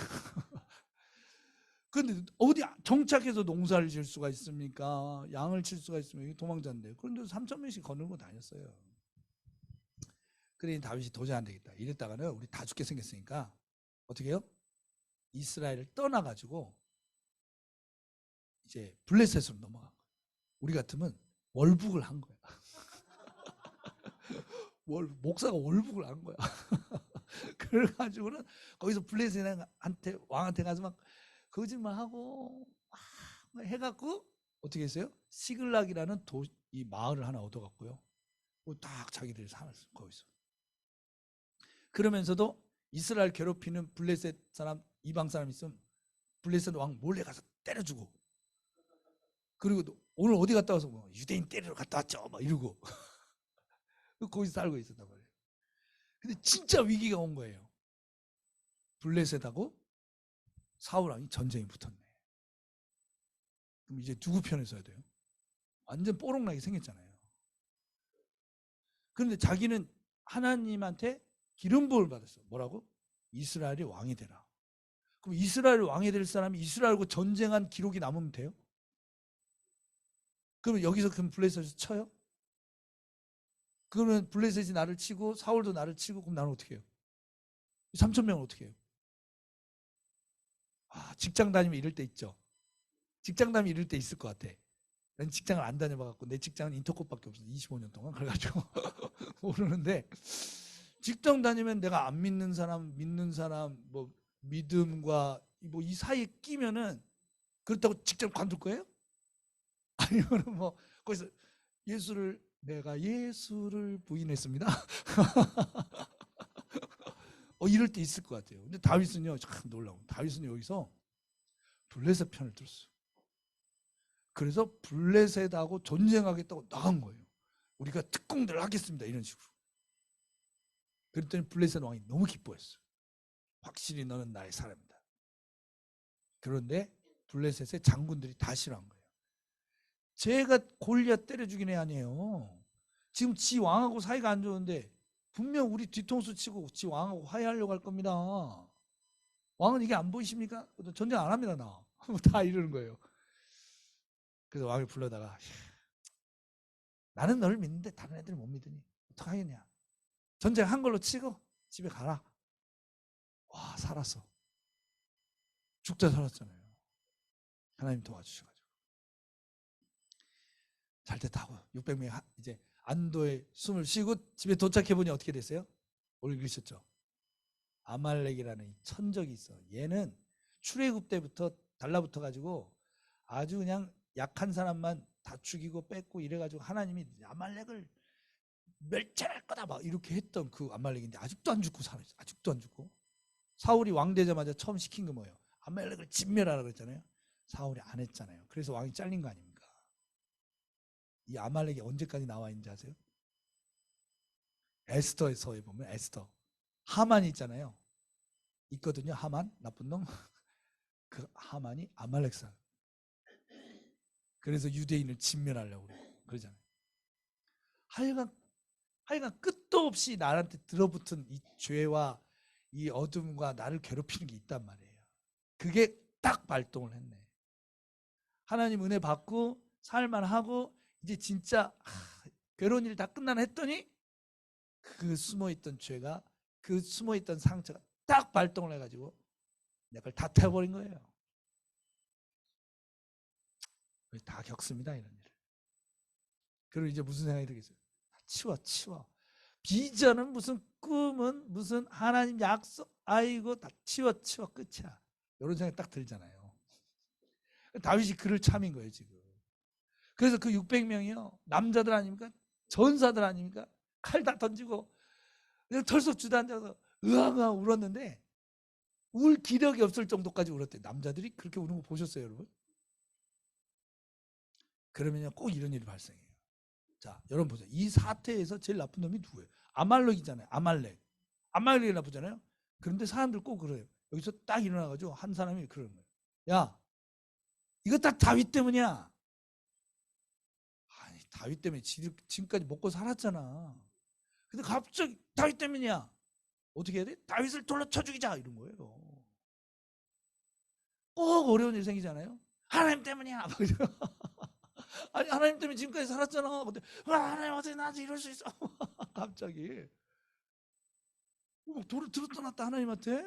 근데 어디 정착해서 농사를 지을 수가 있습니까? 양을 칠 수가 있으면 도망자인데. 그런데 3,000명씩 거느리고 다녔어요. 그러니 다윗이 도저히 안 되겠다. 이랬다가는 우리 다 죽게 생겼으니까 어떻게 해요? 이스라엘을 떠나가지고 이제 블레셋으로 넘어간 거예요. 우리 같으면 월북을 한 거야. 목사가 월북을 한 거야. 그래가지고는 거기서 블레셋한테, 왕한테 가서 막 거짓말하고 막 해갖고 어떻게 했어요? 시글락이라는 이 마을을 하나 얻어갖고요. 딱 자기들이 살았어요, 거기서. 그러면서도 이스라엘 괴롭히는 블레셋 사람, 이방 사람 있으면 블레셋 왕 몰래 가서 때려주고, 그리고 오늘 어디 갔다 와서 뭐 유대인 때리러 갔다 왔죠 막 이러고 거기서 살고 있었단 말이에요. 근데 진짜 위기가 온 거예요. 블레셋하고 사울 왕이 전쟁이 붙었네. 그럼 이제 누구 편에 서야 돼요? 완전 뽀록나게 생겼잖아요. 그런데 자기는 하나님한테 기름 부음을 받았어. 뭐라고? 이스라엘이 왕이 되라. 그럼 이스라엘 왕이 될 사람이 이스라엘과 전쟁한 기록이 남으면 돼요? 그러면 여기서 그럼 블레셋에서 쳐요? 그러면 블레셋이 나를 치고 사울도 나를 치고, 그럼 나는 어떻게 해요? 3,000명은 어떻게 해요? 직장 다니면 이럴 때 있죠. 직장 다니면 이럴 때 있을 것 같아. 난 직장을 안 다녀봐갖고, 내 직장은 인터콥밖에 없어. 25년 동안. 그래가지고 모르는데, 직장 다니면 내가 안 믿는 사람, 믿는 사람, 뭐 믿음과 뭐 이 사이에 끼면은 그렇다고 직장 관둘 거예요? 아니면은 뭐 거기서 내가 예수를 부인했습니다. 이럴 때 있을 것 같아요. 근데 다윗은요, 참 놀라워. 다윗은 여기서 블레셋 편을 들었어. 그래서 블레셋하고 전쟁하겠다고 나간 거예요. 우리가 특공대를 하겠습니다. 이런 식으로. 그랬더니 블레셋 왕이 너무 기뻐했어요. 확실히 너는 나의 사람이다. 그런데 블레셋의 장군들이 다 싫어한 거예요. 제가 골리앗 때려 죽인 애 아니에요. 지금 지 왕하고 사이가 안 좋은데 분명 우리 뒤통수 치고 지 왕하고 화해하려고 할 겁니다. 왕은 이게 안 보이십니까? 전쟁 안 합니다. 나. 다 이러는 거예요. 그래서 왕을 불러다가 나는 너를 믿는데 다른 애들을 못 믿으니 어떡하겠냐. 전쟁한 걸로 치고 집에 가라. 와, 살았어. 죽자 살았잖아요. 하나님 도와주셔가지고. 잘 됐다고 600명이 이제 안도의 숨을 쉬고 집에 도착해보니 어떻게 됐어요? 오늘 읽으셨죠? 아말렉이라는 천적이 있어. 얘는 출애굽 때부터 달라붙어가지고 아주 그냥 약한 사람만 다 죽이고 뺏고 이래가지고 하나님이 아말렉을 멸절할 거다 막 이렇게 했던 그 아말렉인데 아직도 안 죽고 살아있어. 아직도 안 죽고. 사울이 왕 되자마자 처음 시킨 거 뭐예요? 아말렉을 진멸하라 그랬잖아요. 사울이 안 했잖아요. 그래서 왕이 잘린 거 아닙니까? 이 아말렉이 언제까지 나와 있는지 아세요? 에스더에서에 보면 에스더 하만이 있잖아요. 있거든요. 하만 나쁜 놈. 그 하만이 아말렉 사람. 그래서 유대인을 진멸하려고 그러잖아요. 하여간 끝도 없이 나한테 들어붙은 이 죄와 이 어둠과 나를 괴롭히는 게 있단 말이에요. 그게 딱 발동을 했네. 하나님 은혜 받고 살만하고 이제 진짜 괴로운 일 다 끝나나 했더니 그 숨어있던 죄가 그 숨어있던 상처가 딱 발동을 해가지고 내가 그걸 다 태워버린 거예요. 다 겪습니다 이런 일을. 그리고 이제 무슨 생각이 들겠어요? 치워. 비전은 무슨 꿈은 무슨 하나님 약속 아이고 다 치워 끝이야. 이런 생각이 딱 들잖아요. 다윗이 그를 참인 거예요 지금. 그래서 그 600명이요 남자들 아닙니까? 전사들 아닙니까? 칼 다 던지고 털썩 주저앉아서 으앙으앙 울었는데 울 기력이 없을 정도까지 울었대요. 남자들이 그렇게 우는 거 보셨어요 여러분? 그러면요 꼭 이런 일이 발생해요. 자 여러분 보세요. 이 사태에서 제일 나쁜 놈이 누구예요? 아말렉이잖아요. 아말렉이 나쁘잖아요. 그런데 사람들 꼭 그래요. 여기서 딱 일어나가지고 한 사람이 그러는 거예요. 야 이거 다 다윗 때문이야. 아니 다윗 때문에 지금까지 먹고 살았잖아. 근데 갑자기 다윗 때문이야. 어떻게 해야 돼? 다윗을 돌로 쳐 죽이자 이런 거예요. 꼭 어려운 일 생기잖아요. 하나님 때문이야. 아니 하나님 때문에 지금까지 살았잖아. 근데 하나님 어떻게 나한테 이럴 수 있어? 갑자기 돌을 들었다 놨다 하나님한테.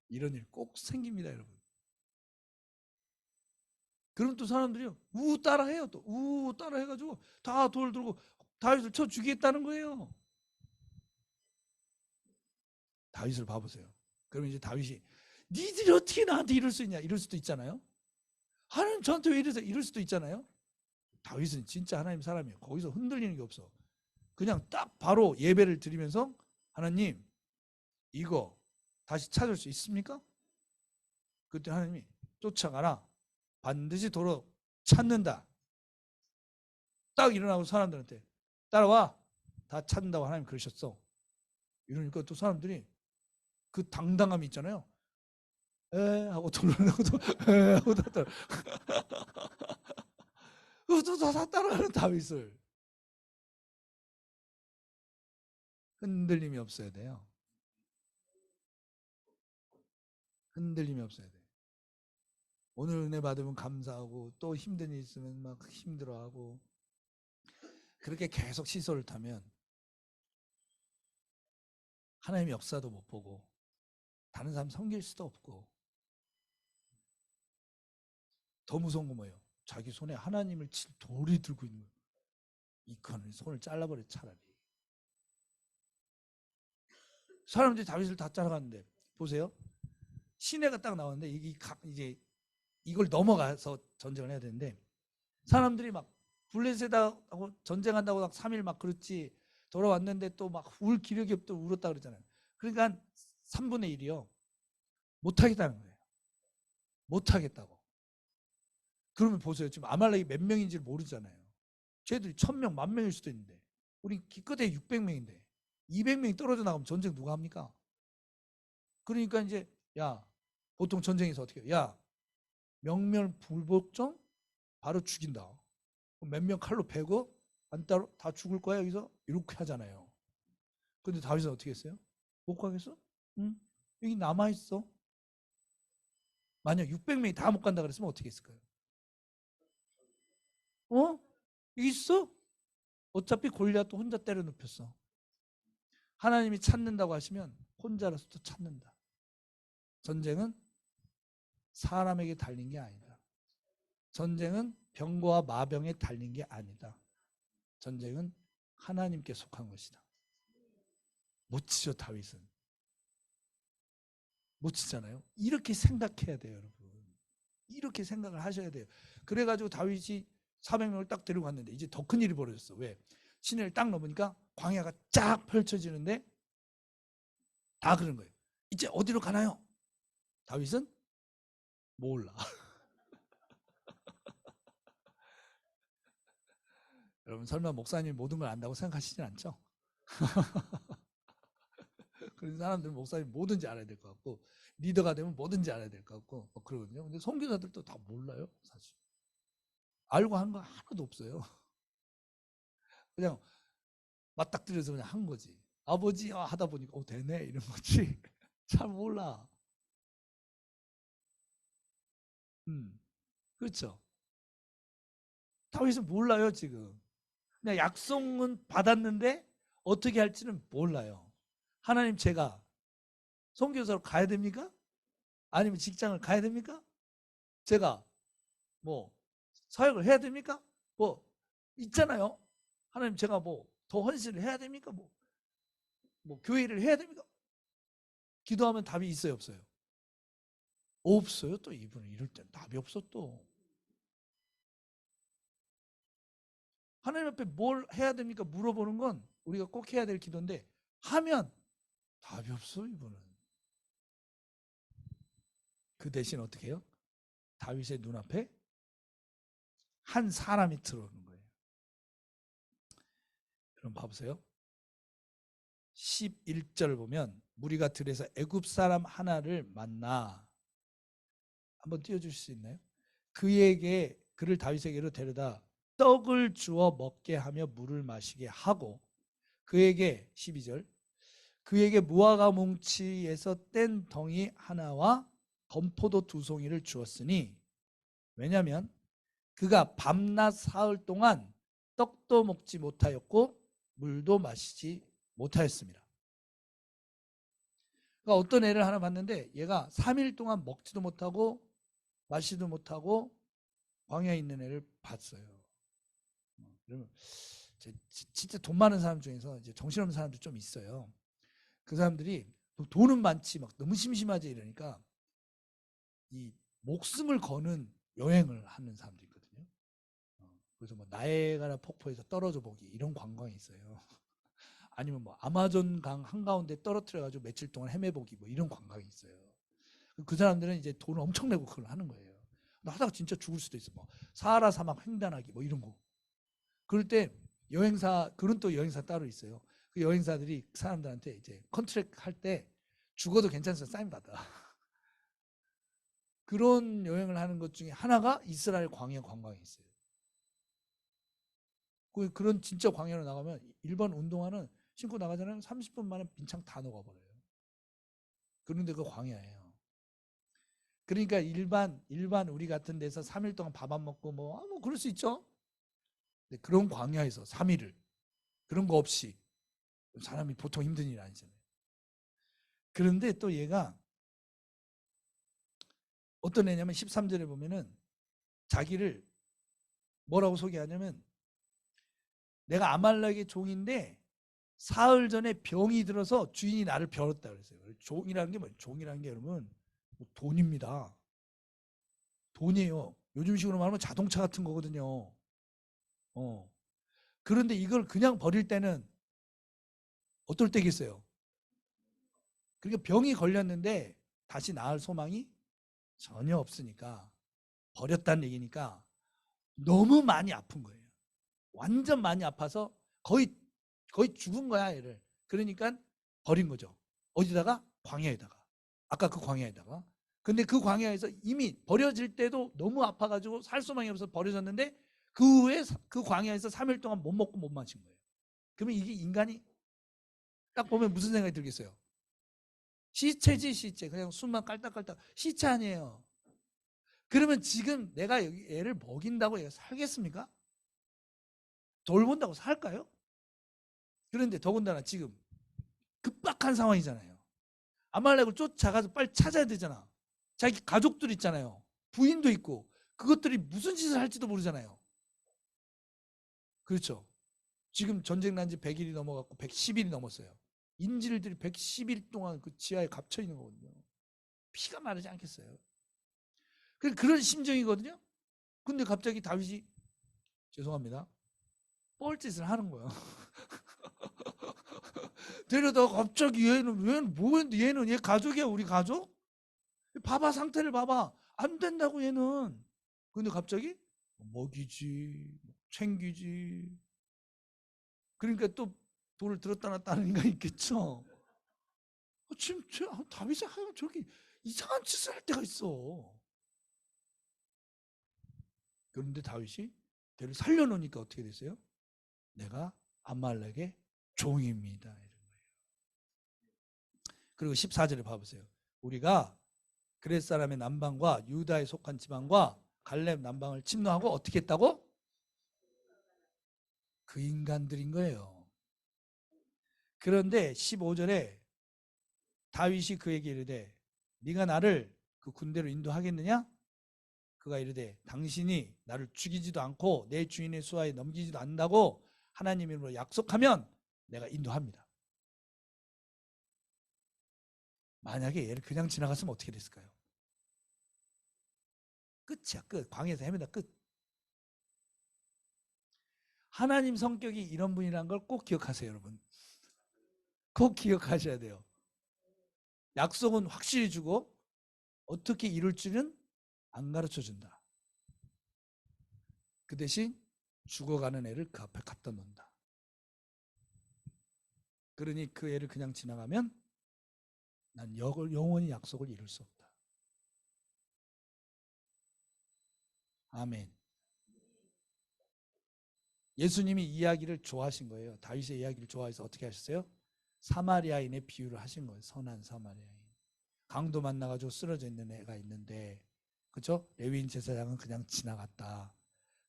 이런 일 꼭 생깁니다 여러분. 그럼 또 사람들이요 우 따라해요. 또 우 따라해가지고 다 돌 들고 다윗을 쳐 죽이겠다는 거예요. 다윗을 봐보세요. 그러면 이제 다윗이 니들이 어떻게 나한테 이럴 수 있냐 이럴 수도 있잖아요. 하나님 저한테 왜 이러세요 이럴 수도 있잖아요. 다윗은 진짜 하나님 사람이에요. 거기서 흔들리는 게 없어. 그냥 딱 바로 예배를 드리면서 하나님 이거 다시 찾을 수 있습니까? 그때 하나님이 쫓아가라. 반드시 도로 찾는다. 딱 일어나고 사람들한테 따라와. 다 찾는다고 하나님 그러셨어. 이러니까 또 사람들이 그 당당함이 있잖아요. 에 하고 돌아가고 에 하고 다 따라가는 다윗을. 흔들림이 없어야 돼요. 흔들림이 없어야 돼요. 오늘 은혜 받으면 감사하고 또 힘든 일 있으면 막 힘들어하고 그렇게 계속 시소를 타면 하나님의 역사도 못 보고 다른 사람 섬길 수도 없고 더 무서운 건 뭐예요? 자기 손에 하나님을 칠 돌이 들고 있는 거예요. 이거는 손을 잘라버려 차라리. 사람들이 다윗을 다 따라갔는데 보세요. 시내가 딱 나왔는데 이제 이걸 넘어가서 전쟁을 해야 되는데 사람들이 막 블레셋하고 전쟁한다고 막 3일 막 그렇지 돌아왔는데 또 막 울 기력이 없다고 울었다 그러잖아요. 그러니까 한 3분의 1이요. 못하겠다는 거예요. 못하겠다고. 그러면 보세요. 지금 아말렉이 몇 명인지를 모르잖아요. 쟤들이 1000명, 10,000명일 수도 있는데 우리 기껏해 600명인데 200명이 떨어져 나가면 전쟁 누가 합니까? 그러니까 이제 야 보통 전쟁에서 어떻게 해요? 야 명멸불복종 바로 죽인다. 몇 명 칼로 베고 안 따로 다 죽을 거야 여기서 이렇게 하잖아요. 근데 다윗은 어떻게 했어요? 못 가겠어? 응? 여기 남아 있어. 만약 600명이 다 못 간다 그랬으면 어떻게 했을까요? 어? 있어? 어차피 골리앗도 혼자 때려 눕혔어. 하나님이 찾는다고 하시면 혼자라서도 찾는다. 전쟁은 사람에게 달린 게 아니다. 전쟁은 병거와 마병에 달린 게 아니다. 전쟁은 하나님께 속한 것이다. 못 치죠, 다윗은. 못 치잖아요. 이렇게 생각해야 돼요, 여러분. 이렇게 생각을 하셔야 돼요. 그래가지고 다윗이 400명을 딱 데리고 갔는데 이제 더 큰 일이 벌어졌어. 왜? 시내를 딱 넘으니까 광야가 쫙 펼쳐지는데 다 그런 거예요. 이제 어디로 가나요? 다윗은 몰라. 여러분 설마 목사님이 모든 걸 안다고 생각하시진 않죠? 그런 사람들은 목사님 뭐든지 알아야 될 것 같고 리더가 되면 뭐든지 알아야 될 것 같고 그러거든요. 근데 선교사들도 다 몰라요, 사실. 알고 한 거 하나도 없어요. 그냥 맞닥뜨려서 그냥 한 거지. 아버지 하다 보니까 되네 이런 거지. 잘 몰라. 그렇죠. 다윗은 몰라요 지금. 그냥 약속은 받았는데 어떻게 할지는 몰라요. 하나님 제가 선교사로 가야 됩니까? 아니면 직장을 가야 됩니까? 제가 뭐 사역을 해야 됩니까? 뭐 있잖아요. 하나님 제가 뭐 더 헌신을 해야 됩니까? 뭐 교회를 해야 됩니까? 기도하면 답이 있어요, 없어요? 없어요. 또 이분은 이럴 땐 답이 없어 또. 하나님 앞에 뭘 해야 됩니까? 물어보는 건 우리가 꼭 해야 될 기도인데 하면 답이 없어 이분은. 그 대신 어떻게 해요? 다윗의 눈앞에 한 사람이 들어오는 거예요. 그럼 봐보세요. 11절을 보면 무리가 들에서 애굽 사람 하나를 만나 한번 띄워주실 수 있나요? 그에게 그를 다윗에게로 데려다 떡을 주어 먹게 하며 물을 마시게 하고 그에게 12절 그에게 무화과 뭉치에서 뗀 덩이 하나와 건포도 2송이를 주었으니 왜냐하면 그가 밤낮 사흘 동안 떡도 먹지 못하였고 물도 마시지 못하였습니다. 그러니까 어떤 애를 하나 봤는데 얘가 3일 동안 먹지도 못하고 마시지도 못하고 광야에 있는 애를 봤어요. 그러면 진짜 돈 많은 사람 중에서 이제 정신없는 사람도 좀 있어요. 그 사람들이 돈은 많지 막 너무 심심하지 이러니까 이 목숨을 거는 여행을 하는 사람들이 있거든요. 그래서 뭐 나이아가라 폭포에서 떨어져 보기 이런 관광이 있어요. 아니면 뭐 아마존 강 한가운데 떨어뜨려 가지고 며칠 동안 헤매보기 뭐 이런 관광이 있어요. 그 사람들은 이제 돈을 엄청 내고 그걸 하는 거예요. 하다가 진짜 죽을 수도 있어. 뭐 사하라 사막 횡단하기 뭐 이런 거. 그럴 때 여행사 그런 또 여행사 따로 있어요. 그 여행사들이 사람들한테 이제 컨트랙 할 때 죽어도 괜찮아서 사인 받아. 그런 여행을 하는 것 중에 하나가 이스라엘 광야 관광이 있어요. 그런 진짜 광야로 나가면 일반 운동화는 신고 나가잖아요. 30분 만에 빈창 다 녹아버려요. 그런데 그 광야예요. 그러니까 일반 우리 같은 데서 3일 동안 밥 안 먹고 뭐 그럴 수 있죠. 근데 그런 광야에서 3일을 그런 거 없이 사람이 보통 힘든 일 아니잖아요. 그런데 또 얘가 어떤 애냐면 13절에 보면은 자기를 뭐라고 소개하냐면 내가 아말렉의 종인데 사흘 전에 병이 들어서 주인이 나를 벼렀다 그랬어요. 종이라는 게 뭐예요? 종이라는 게 여러분 돈입니다. 돈이에요. 요즘식으로 말하면 자동차 같은 거거든요. 그런데 이걸 그냥 버릴 때는 어떨 때겠어요? 그러니까 병이 걸렸는데 다시 나을 소망이 전혀 없으니까 버렸다는 얘기니까 너무 많이 아픈 거예요. 완전 많이 아파서 거의 죽은 거야, 얘를. 그러니까 버린 거죠. 어디다가? 광야에다가. 아까 그 광야에다가. 근데 그 광야에서 이미 버려질 때도 너무 아파가지고 살 수만이 없어서 버려졌는데 그 후에 그 광야에서 3일 동안 못 먹고 못 마신 거예요. 그러면 이게 인간이 딱 보면 무슨 생각이 들겠어요? 시체지, 시체. 그냥 숨만 깔딱깔딱. 시체 아니에요. 그러면 지금 내가 여기 애를 먹인다고 얘가 살겠습니까? 돌본다고 살까요? 그런데 더군다나 지금 급박한 상황이잖아요. 아말렉을 쫓아가서 빨리 찾아야 되잖아. 자기 가족들 있잖아요. 부인도 있고 그것들이 무슨 짓을 할지도 모르잖아요. 그렇죠. 지금 전쟁 난 지 100일이 넘어갔고 110일이 넘었어요. 인질들이 110일 동안 그 지하에 갇혀 있는 거거든요. 피가 마르지 않겠어요. 그런 심정이거든요. 근데 갑자기 다윗이 죄송합니다. 뻘짓을 하는 거예요. 데려다가 갑자기 얘는 뭐했는데 얘는 얘 가족이야, 우리 가족? 봐봐, 상태를 봐봐. 안 된다고 얘는. 근데 갑자기 먹이지, 챙기지. 그러니까 또 돌을 들었다 놨다 하는 인간이 있겠죠. 지금 다윗이 하면 저렇게 이상한 짓을 할 때가 있어. 그런데 다윗이 걔를 살려놓으니까 어떻게 됐어요? 내가 아말렉의 종입니다. 이런 거예요. 그리고 14절에 봐보세요. 우리가 그렛 사람의 남방과 유다에 속한 지방과 갈렙 남방을 침노하고 어떻게 했다고? 그 인간들인 거예요. 그런데 15절에 다윗이 그에게 이르되 네가 나를 그 군대로 인도하겠느냐? 그가 이르되 당신이 나를 죽이지도 않고 내 주인의 수하에 넘기지도 않는다고 하나님 이름으로 약속하면 내가 인도합니다. 만약에 얘를 그냥 지나갔으면 어떻게 됐을까요? 끝이야, 끝. 광야에서 헤매다 끝. 하나님 성격이 이런 분이라는 걸 꼭 기억하세요, 여러분. 꼭 기억하셔야 돼요. 약속은 확실히 주고 어떻게 이룰 줄은 안 가르쳐 준다. 그 대신 죽어가는 애를 그 앞에 갖다 놓는다. 그러니 그 애를 그냥 지나가면 난 영원히 약속을 이룰 수 없다. 아멘. 예수님이 이야기를 좋아하신 거예요. 다윗의 이야기를 좋아해서 어떻게 하셨어요? 사마리아인의 비유를 하신 거예요. 선한 사마리아인. 강도 만나가지고 쓰러져 있는 애가 있는데, 그렇죠? 레위인 제사장은 그냥 지나갔다.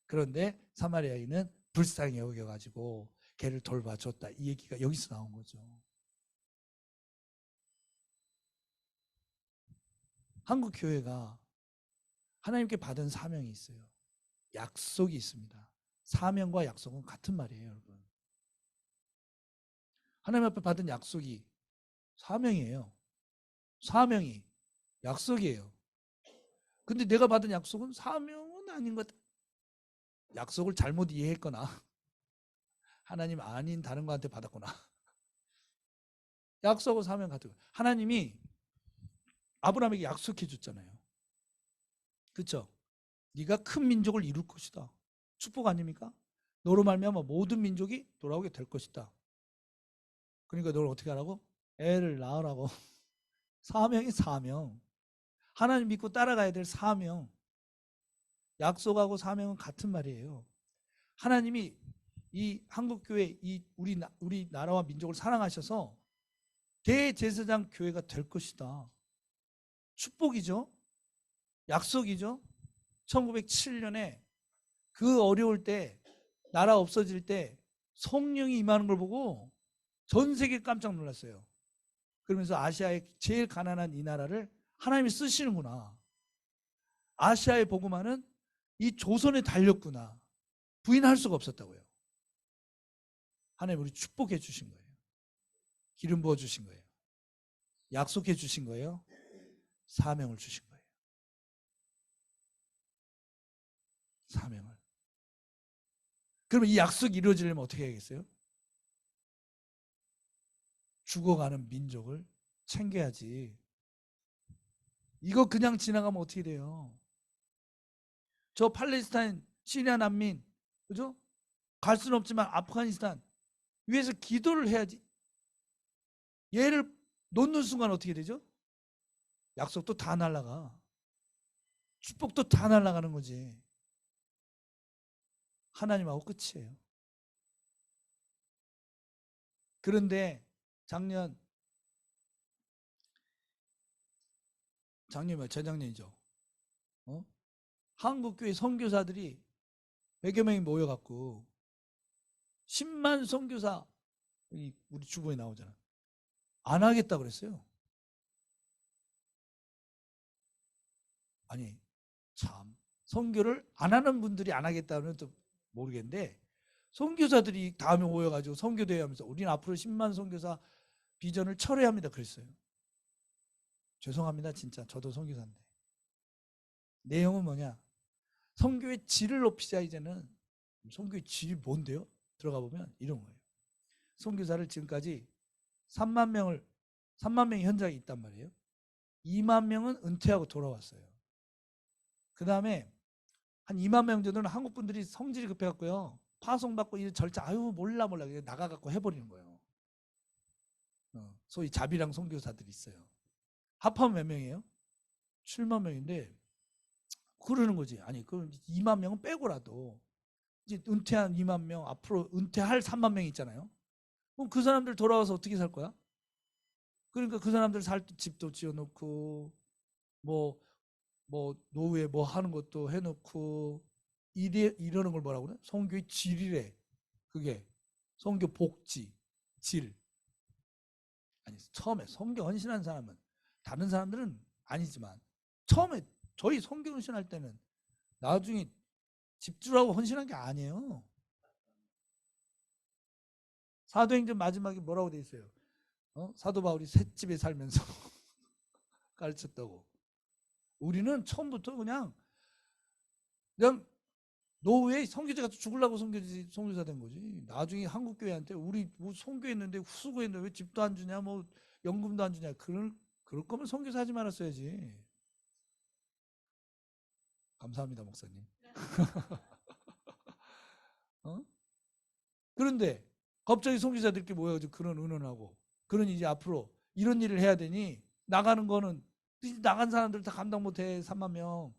그런데 사마리아인은 불쌍히 여겨가지고 걔를 돌봐줬다. 이 얘기가 여기서 나온 거죠. 한국 교회가 하나님께 받은 사명이 있어요. 약속이 있습니다. 사명과 약속은 같은 말이에요, 여러분. 하나님 앞에 받은 약속이 사명이에요. 사명이 약속이에요. 근데 내가 받은 약속은 사명은 아닌 것 같아. 약속을 잘못 이해했거나 하나님 아닌 다른 거한테 받았구나. 약속은 사명 같은 거. 하나님이 아브라함에게 약속해 줬잖아요. 그렇죠? 네가 큰 민족을 이룰 것이다. 축복 아닙니까? 너로 말미암아 모든 민족이 돌아오게 될 것이다. 그러니까 너를 어떻게 하라고? 애를 낳으라고. 사명이 사명. 하나님 믿고 따라가야 될 사명. 약속하고 사명은 같은 말이에요. 하나님이 이 한국교회 이 우리 나라와 민족을 사랑하셔서 대제사장 교회가 될 것이다. 축복이죠. 약속이죠. 1907년에 그 어려울 때 나라 없어질 때 성령이 임하는 걸 보고 전 세계 깜짝 놀랐어요. 그러면서 아시아의 제일 가난한 이 나라를 하나님이 쓰시는구나. 아시아의 복음화는 이 조선에 달렸구나. 부인할 수가 없었다고요. 하나님 우리 축복해 주신 거예요. 기름 부어 주신 거예요. 약속해 주신 거예요. 사명을 주신 거예요. 사명을. 그러면 이 약속이 이루어지려면 어떻게 해야겠어요? 죽어가는 민족을 챙겨야지. 이거 그냥 지나가면 어떻게 돼요? 저 팔레스타인 시리아 난민, 그죠? 갈 수는 없지만 아프가니스탄 위해서 기도를 해야지. 얘를 놓는 순간 어떻게 되죠? 약속도 다 날아가. 축복도 다 날아가는 거지. 하나님하고 끝이에요. 그런데 재작년이죠. 한국교회 선교사들이 100여 명이 모여갖고 10만 선교사, 우리 주보에 나오잖아. 안 하겠다 그랬어요. 아니 참, 선교를 안 하는 분들이 안 하겠다면 또 모르겠는데, 선교사들이 다음에 모여가지고 선교대회 하면서 우리는 앞으로 10만 선교사 비전을 철회합니다 그랬어요. 죄송합니다. 진짜 저도 선교사인데. 내용은 뭐냐, 선교의 질을 높이자. 이제는 선교의 질이 뭔데요? 들어가 보면 이런 거예요. 선교사를 지금까지 3만 명이 현장에 있단 말이에요. 2만 명은 은퇴하고 돌아왔어요. 그 다음에 한 2만 명 정도는 한국 분들이 성질이 급해갖고요, 파송받고 이 절차 몰라 그냥 나가갖고 해버리는 거예요. 소위 자비랑 선교사들이 있어요. 합하면 몇 명이에요? 7만 명인데 그러는 거지. 아니 그럼 2만 명은 빼고라도 이제 은퇴한 2만 명, 앞으로 은퇴할 3만 명이 있잖아요. 그럼 그 사람들 돌아와서 어떻게 살 거야? 그러니까 그 사람들 살 집도 지어놓고 뭐 노후에 뭐 하는 것도 해놓고 이러는 걸 뭐라고 그래? 선교의 질이래. 그게 선교 복지 질. 아니 처음에 선교 헌신한 사람은, 다른 사람들은 아니지만 처음에 저희 선교 헌신할 때는 나중에 집주라고 헌신한 게 아니에요. 사도행전 마지막에 뭐라고 돼 있어요? 사도 바울이 셋집에 살면서 가르쳤다고. 우리는 처음부터 그냥 노후에 선교제가 죽으려고 선교사 된 거지. 나중에 한국교회한테 우리 뭐 선교했는데 수고했는데 왜 집도 안 주냐, 뭐 연금도 안 주냐, 그럴 거면 선교사 하지 말았어야지. 감사합니다 목사님. 그런데 갑자기 선교사들끼리 모여가지고 그런 의논하고, 그런 이제 앞으로 이런 일을 해야 되니 나가는 거는 나간 사람들 다 감당 못해 3만 명.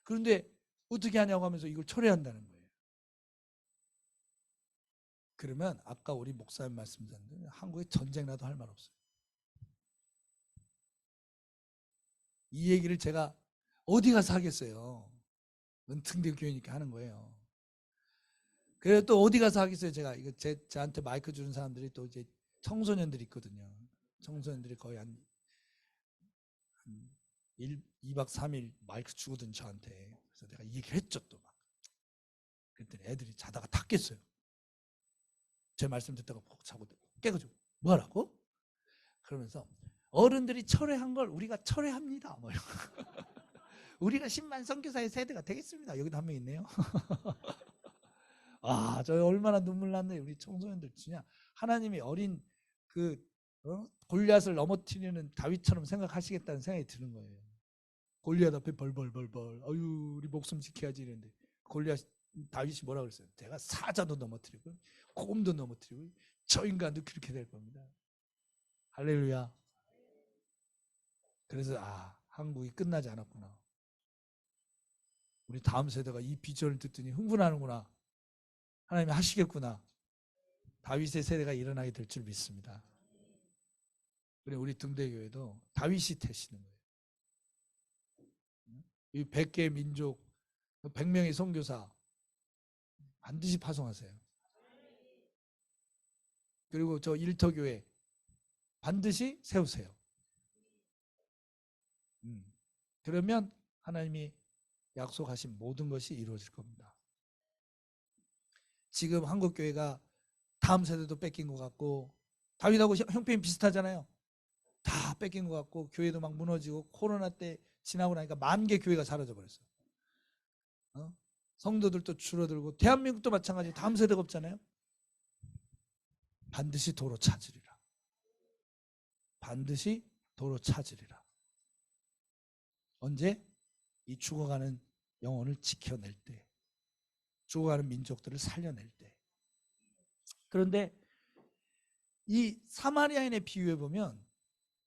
그런데 어떻게 하냐고 하면서 이걸 철회한다는 거예요. 그러면 아까 우리 목사님 말씀드렸는데 한국에 전쟁 나도 할 말 없어요. 이 얘기를 제가 어디 가서 하겠어요. 은퇴 교회니까 하는 거예요. 그래서 또 어디 가서 하겠어요. 제가 이거 저한테 마이크 주는 사람들이 또 이제 청소년들이 있거든요. 청소년들이 거의 한 2박 3일 마이크 주거든 저한테. 그래서 내가 이 얘기를 했죠 또 막. 그랬더니 애들이 자다가 다 깼어요. 제 말씀 듣다가 푹 자고 깨가지고 뭐하라고? 그러면서 어른들이 철회한 걸 우리가 철회합니다. 뭐 이런 우리가 10만 선교사의 세대가 되겠습니다. 여기도 한 명 있네요. 아, 저 얼마나 눈물 났네. 우리 청소년들 진짜 하나님이 어린 골리앗을 넘어뜨리는 다윗처럼 생각하시겠다는 생각이 드는 거예요. 골리앗 앞에 벌벌벌벌, 아유 우리 목숨 지켜야지 이랬는데 다윗이 뭐라 그랬어요? 제가 사자도 넘어뜨리고 곰도 넘어뜨리고 저 인간도 그렇게 될 겁니다. 할렐루야. 그래서 한국이 끝나지 않았구나. 우리 다음 세대가 이 비전을 듣더니 흥분하는구나. 하나님이 하시겠구나. 다윗의 세대가 일어나게 될 줄 믿습니다. 그리고 우리 등대교회도 다윗이 되시는 거예요. 이 100개의 민족, 100명의 선교사 반드시 파송하세요. 그리고 저 일터교회 반드시 세우세요. 그러면 하나님이 약속하신 모든 것이 이루어질 겁니다. 지금 한국교회가 다음 세대도 뺏긴 것 같고, 다윗하고 형편이 비슷하잖아요. 다 뺏긴 것 같고, 교회도 막 무너지고, 코로나 때 지나고 나니까 10,000개 교회가 사라져 버렸어요. 성도들도 줄어들고, 대한민국도 마찬가지로 다음 세대가 없잖아요. 반드시 도로 찾으리라. 반드시 도로 찾으리라. 언제? 이 죽어가는 영혼을 지켜낼 때. 죽어가는 민족들을 살려낼 때. 그런데 이 사마리아인의 비유에 보면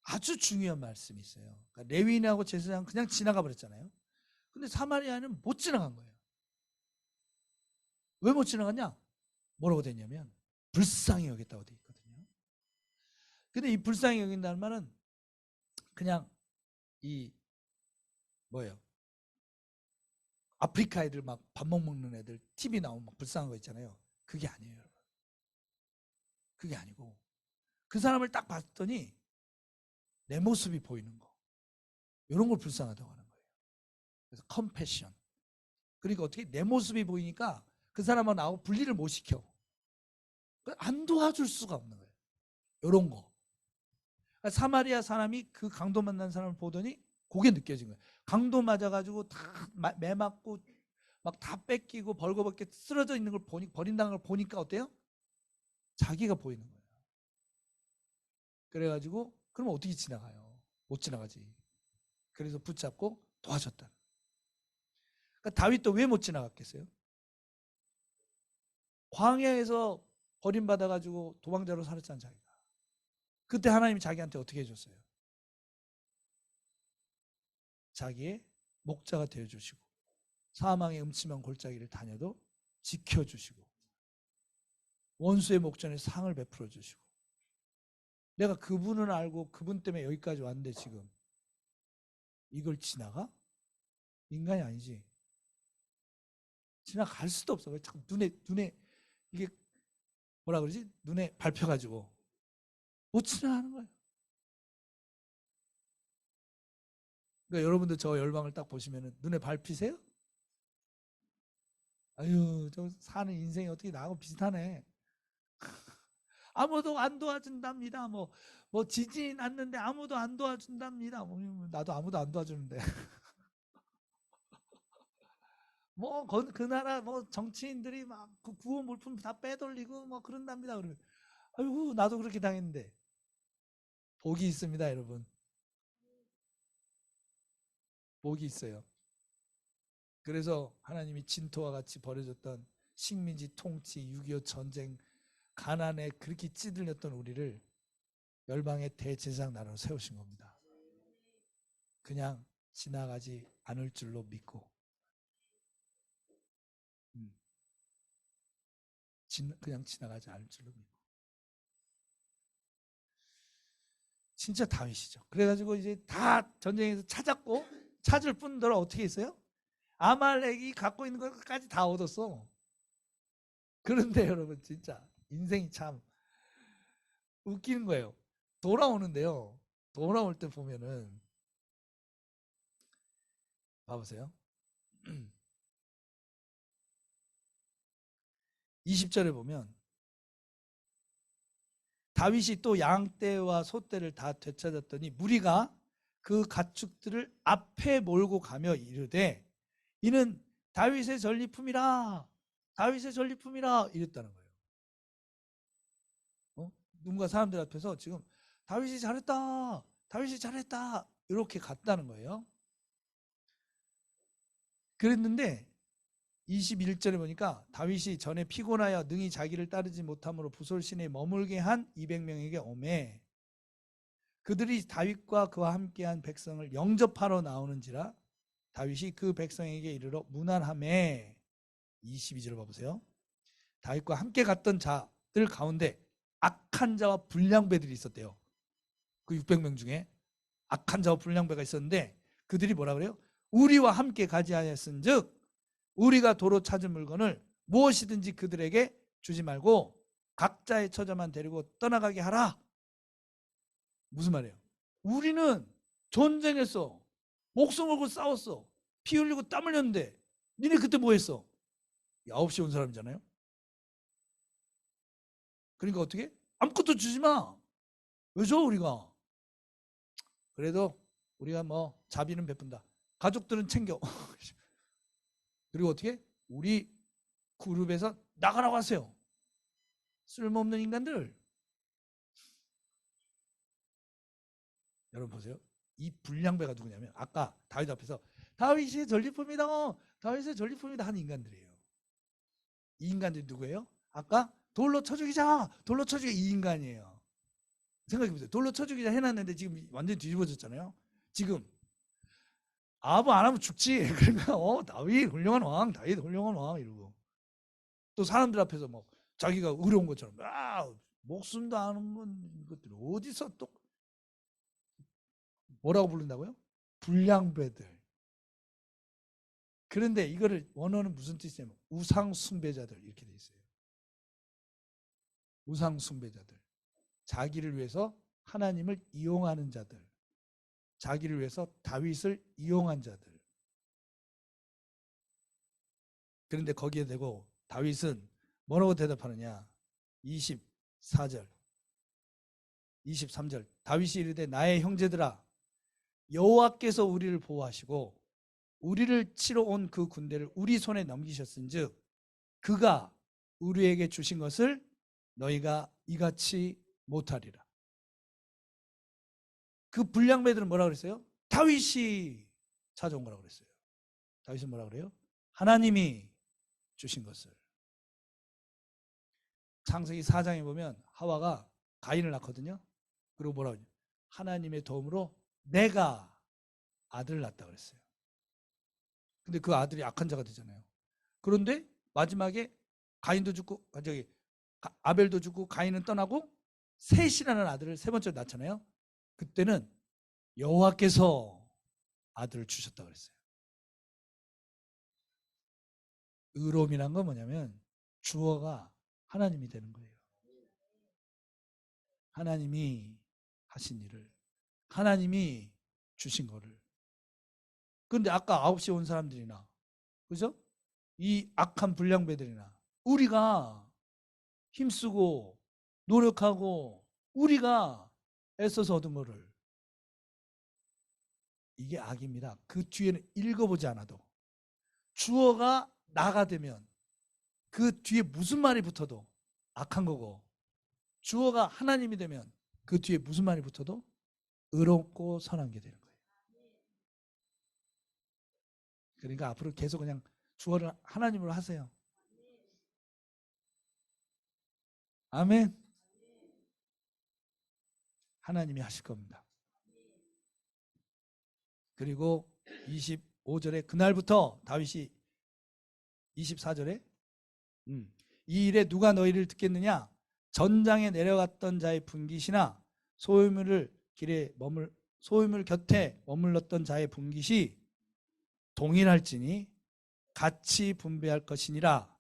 아주 중요한 말씀이 있어요. 그러니까 레위인하고 제사장 그냥 지나가 버렸잖아요. 근데 사마리아는 못 지나간 거예요. 왜 못 지나갔냐? 뭐라고 됐냐면 불쌍히 여겼다고 돼 있거든요. 근데 이 불쌍히 여긴다는 말은 그냥 이 뭐예요? 아프리카 애들 막 밥 먹는 애들 TV 나오면 막 불쌍한 거 있잖아요. 그게 아니에요, 여러분. 그게 아니고 그 사람을 딱 봤더니 내 모습이 보이는 거. 이런 걸 불쌍하다고 하는 거예요. 그래서 컴패션. 그러니까 어떻게 내 모습이 보이니까 그 사람하고 나하고 분리를 못 시켜. 안 도와줄 수가 없는 거예요. 이런 거. 그러니까 사마리아 사람이 그 강도 만난 사람을 보더니 그게 느껴진 거예요. 강도 맞아가지고 다 매 맞고 막 다 뺏기고 벌거벗게 쓰러져 있는 걸 보니 버린다는 걸 보니까 어때요? 자기가 보이는 거예요. 그래가지고 그러면 어떻게 지나가요? 못 지나가지. 그래서 붙잡고 도와줬다. 그러니까 다윗도 왜 못 지나갔겠어요? 광야에서 버림받아가지고 도망자로 살았잖아 자기가. 그때 하나님이 자기한테 어떻게 해줬어요? 자기의 목자가 되어주시고 사망의 음침한 골짜기를 다녀도 지켜주시고 원수의 목전에 상을 베풀어 주시고 내가 그분을 알고 그분 때문에 여기까지 왔는데 지금 이걸 지나가? 인간이 아니지. 지나갈 수도 없어. 자꾸 눈에 이게 뭐라 그러지? 눈에 밟혀가지고 못 지나가는 거예요. 그러니까 여러분들 저 열방을 딱 보시면 눈에 밟히세요? 아유, 저 사는 인생이 어떻게 나하고 비슷하네. 아무도 안 도와준답니다. 뭐 지진 났는데 아무도 안 도와준답니다. 나도 아무도 안 도와주는데. 뭐 그 나라 뭐 정치인들이 막 그 구호 물품 다 빼돌리고 뭐 그런답니다. 그러면 아이고 나도 그렇게 당했는데 복이 있습니다, 여러분. 복이 있어요. 그래서 하나님이 진토와 같이 벌어졌던 식민지 통치, 6.25 전쟁, 가난에 그렇게 찌들렸던 우리를 열방의 대제사장 나라로 세우신 겁니다. 그냥 지나가지 않을 줄로 믿고 그냥 지나가지 않을 줄로 믿고 진짜 다윗이죠. 그래가지고 이제 다 전쟁에서 찾을 뿐더러 어떻게 했어요? 아말렉이 갖고 있는 것까지 다 얻었어. 그런데 여러분 진짜 인생이 참 웃기는 거예요. 돌아오는데요. 돌아올 때 보면은 봐보세요. 20절에 보면 다윗이 또 양떼와 소떼를 다 되찾았더니 무리가 그 가축들을 앞에 몰고 가며 이르되 이는 다윗의 전리품이라 다윗의 전리품이라 이랬다는 거예요. 누군가 사람들 앞에서 지금 다윗이 잘했다 다윗이 잘했다 이렇게 갔다는 거예요. 그랬는데 21절에 보니까 다윗이 전에 피곤하여 능히 자기를 따르지 못함으로 부솔 시내에 머물게 한 200명에게 오매 그들이 다윗과 그와 함께한 백성을 영접하러 나오는지라 다윗이 그 백성에게 이르러 문안하매 22절 봐보세요. 다윗과 함께 갔던 자들 가운데 악한 자와 불량배들이 있었대요. 그 600명 중에 악한 자와 불량배가 있었는데 그들이 뭐라 그래요? 우리와 함께 가지 아니했은즉 우리가 도로 찾은 물건을 무엇이든지 그들에게 주지 말고 각자의 처자만 데리고 떠나가게 하라. 무슨 말이에요? 우리는 전쟁했어. 목숨 걸고 싸웠어. 피 흘리고 땀 흘렸는데 니네 그때 뭐 했어? 9시에 온 사람이잖아요. 그러니까 어떻게? 아무것도 주지 마. 왜 줘 우리가? 그래도 우리가 뭐 자비는 베푼다. 가족들은 챙겨. 그리고 어떻게? 우리 그룹에서 나가라고 하세요. 쓸모없는 인간들. 여러분 보세요. 이 불량배가 누구냐면 아까 다윗 앞에서 다윗의 전리품이다. 다윗의 전리품이다 하는 인간들이에요. 이 인간들이 누구예요? 아까 돌로 쳐 죽이자, 돌로 쳐 죽이자, 이 인간이에요. 생각해보세요. 돌로 쳐 죽이자 해놨는데 지금 완전히 뒤집어졌잖아요. 지금 아부 안 하면 죽지. 그러니까 다윗 훌륭한 왕, 다윗 훌륭한 왕 이러고 또 사람들 앞에서 뭐 자기가 의로운 것처럼 목숨도 안 하는 것들 어디서 또 뭐라고 부른다고요? 불량배들. 그런데 이거를 원어는 무슨 뜻이냐면 우상 숭배자들 이렇게 돼 있어요. 우상 숭배자들. 자기를 위해서 하나님을 이용하는 자들. 자기를 위해서 다윗을 이용한 자들. 그런데 거기에 대고 다윗은 뭐라고 대답하느냐? 24절 23절 다윗이 이르되 나의 형제들아 여호와께서 우리를 보호하시고 우리를 치러 온 그 군대를 우리 손에 넘기셨은즉 그가 우리에게 주신 것을 너희가 이같이 못하리라. 그 불량배들은 뭐라 그랬어요? 다윗이 찾아온 거라고 그랬어요. 다윗은 뭐라 그래요? 하나님이 주신 것을. 창세기 4장에 보면 하와가 가인을 낳거든요. 그리고 뭐라고 하냐? 하나님의 도움으로 내가 아들을 낳았다 그랬어요. 근데 그 아들이 악한 자가 되잖아요. 그런데 마지막에 가인도 죽고 아벨도 죽고 가인은 떠나고 셋이라는 아들을 세 번째로 낳잖아요. 그때는 여호와께서 아들을 주셨다 그랬어요. 의로움이란 건 뭐냐면 주어가 하나님이 되는 거예요. 하나님이 하신 일을 하나님이 주신 거를. 그런데 아까 9시에 온 사람들이나 그죠? 이 악한 불량배들이나 우리가 힘쓰고 노력하고 우리가 애써서 얻은 거를 이게 악입니다. 그 뒤에는 읽어보지 않아도 주어가 나가 되면 그 뒤에 무슨 말이 붙어도 악한 거고 주어가 하나님이 되면 그 뒤에 무슨 말이 붙어도 의롭고 선한 게 되는 거예요. 그러니까 앞으로 계속 그냥 주어를 하나님으로 하세요. 아멘. 하나님이 하실 겁니다. 그리고 25절에 그날부터 다윗이 24절에 이 일에 누가 너희를 듣겠느냐? 전장에 내려갔던 자의 분깃이나 소유물 곁에 머물렀던 자의 분깃이 동일할지니 같이 분배할 것이니라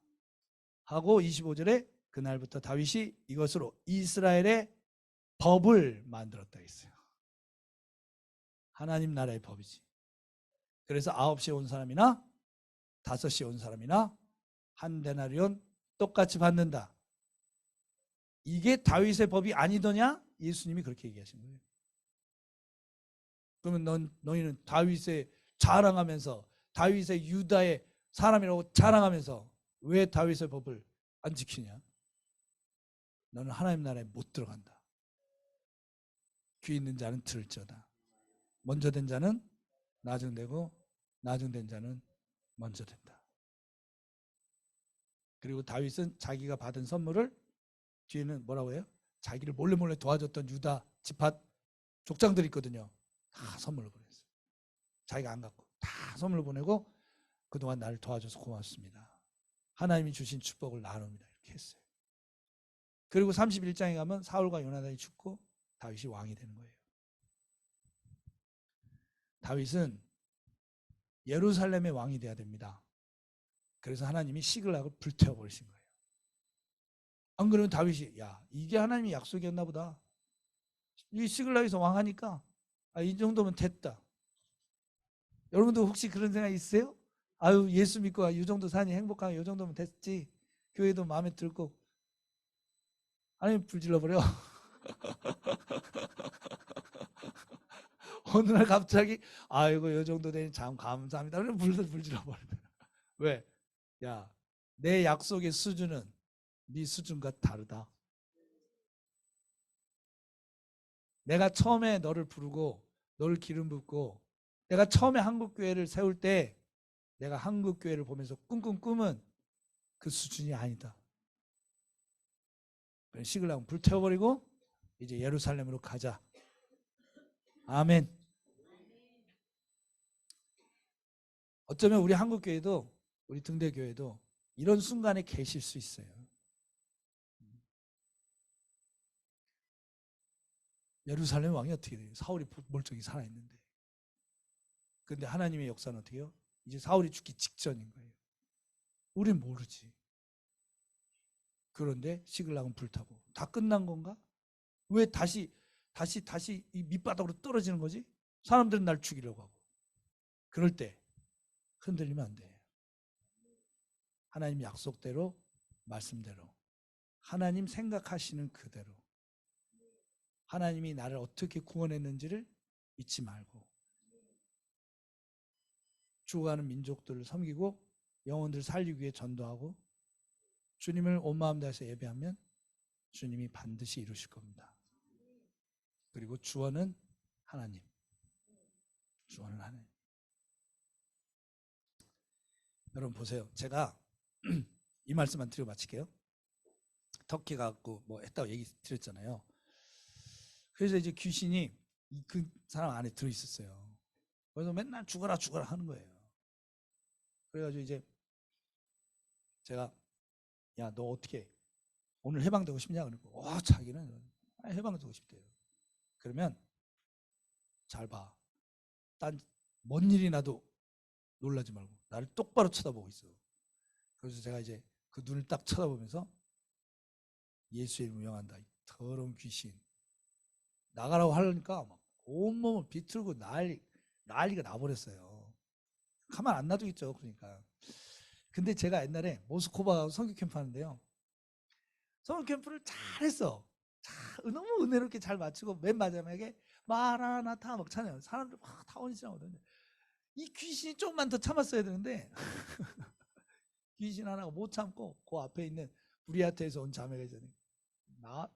하고 25절에 그날부터 다윗이 이것으로 이스라엘의 법을 만들었다 했어요. 하나님 나라의 법이지. 그래서 9시에 온 사람이나 5시에 온 사람이나 한 데나리온 똑같이 받는다. 이게 다윗의 법이 아니더냐? 예수님이 그렇게 얘기하신 거예요. 그러면 너희는 다윗에 자랑하면서 다윗의 유다의 사람이라고 자랑하면서 왜 다윗의 법을 안 지키냐? 너는 하나님 나라에 못 들어간다. 귀 있는 자는 들을지어다. 먼저 된 자는 나중되고 나중된 자는 먼저 된다. 그리고 다윗은 자기가 받은 선물을 뒤에는 뭐라고 해요? 자기를 몰래 도와줬던 유다 지파 족장들이 있거든요. 다 선물을 보냈어요. 자기가 안 갖고 다 선물을 보내고 그동안 나를 도와줘서 고맙습니다. 하나님이 주신 축복을 나눕니다. 이렇게 했어요. 그리고 31장에 가면 사울과 요나단이 죽고 다윗이 왕이 되는 거예요. 다윗은 예루살렘의 왕이 돼야 됩니다. 그래서 하나님이 시글락을 불태워버리신 거예요. 안 그러면 다윗이 이게 하나님의 약속이었나 보다. 이 시글락에서 왕하니까 이 정도면 됐다. 여러분도 혹시 그런 생각 있으세요? 예수 믿고 이 정도 사니 행복하게 이 정도면 됐지. 교회도 마음에 들고. 아니면 불질러버려. 어느 날 갑자기 아이고 이 정도 되니 참 감사합니다. 그럼 불질러버려. 왜? 내 약속의 수준은 네 수준과 다르다. 내가 처음에 너를 부르고 너를 기름 붓고 내가 처음에 한국교회를 세울 때 내가 한국교회를 보면서 꿈꾼 꿈은 그 수준이 아니다. 시글락은 불태워버리고 이제 예루살렘으로 가자. 아멘. 어쩌면 우리 한국교회도 우리 등대교회도 이런 순간에 계실 수 있어요. 예루살렘 왕이 어떻게 돼요? 사울이 멀쩡히 살아있는데. 근데 하나님의 역사는 어떻게 해요? 이제 사울이 죽기 직전인 거예요. 우린 모르지. 그런데 시글락은 불타고 다 끝난 건가? 왜 다시 이 밑바닥으로 떨어지는 거지? 사람들은 날 죽이려고 하고. 그럴 때 흔들리면 안 돼. 하나님 약속대로, 말씀대로, 하나님 생각하시는 그대로, 하나님이 나를 어떻게 구원했는지를 잊지 말고 죽어가는 민족들을 섬기고 영혼들을 살리기 위해 전도하고 주님을 온 마음 다해서 예배하면 주님이 반드시 이루실 겁니다. 그리고 주원은 하나님. 주원은 하나님. 여러분 보세요. 제가 이 말씀만 드리고 마칠게요. 터키 가고 뭐 했다고 얘기 드렸잖아요. 그래서 이제 귀신이 그 사람 안에 들어있었어요. 그래서 맨날 죽어라 죽어라 하는 거예요. 그래가지고 이제 제가 야 너 어떻게 오늘 해방되고 싶냐 그러고 와 자기는 해방되고 싶대요. 그러면 잘 봐. 딴 뭔 일이 나도 놀라지 말고 나를 똑바로 쳐다보고 있어. 그래서 제가 이제 그 눈을 딱 쳐다보면서 예수의 이름을 명한다. 더러운 귀신 나가라고 하려니까 막 온몸을 비틀고 난리가 나버렸어요. 가만 안 놔두겠죠. 그러니까. 근데 제가 옛날에 모스코바 선교 캠프 하는데요. 선교 캠프를 잘했어. 너무 은혜롭게 잘 마치고 맨 마지막에 마라나타 막 찬양. 사람들 막 다 원시하거든요. 이 귀신이 조금만 더 참았어야 되는데 귀신 하나가 못 참고 그 앞에 있는 브리아트에서 온 자매가 있잖아요.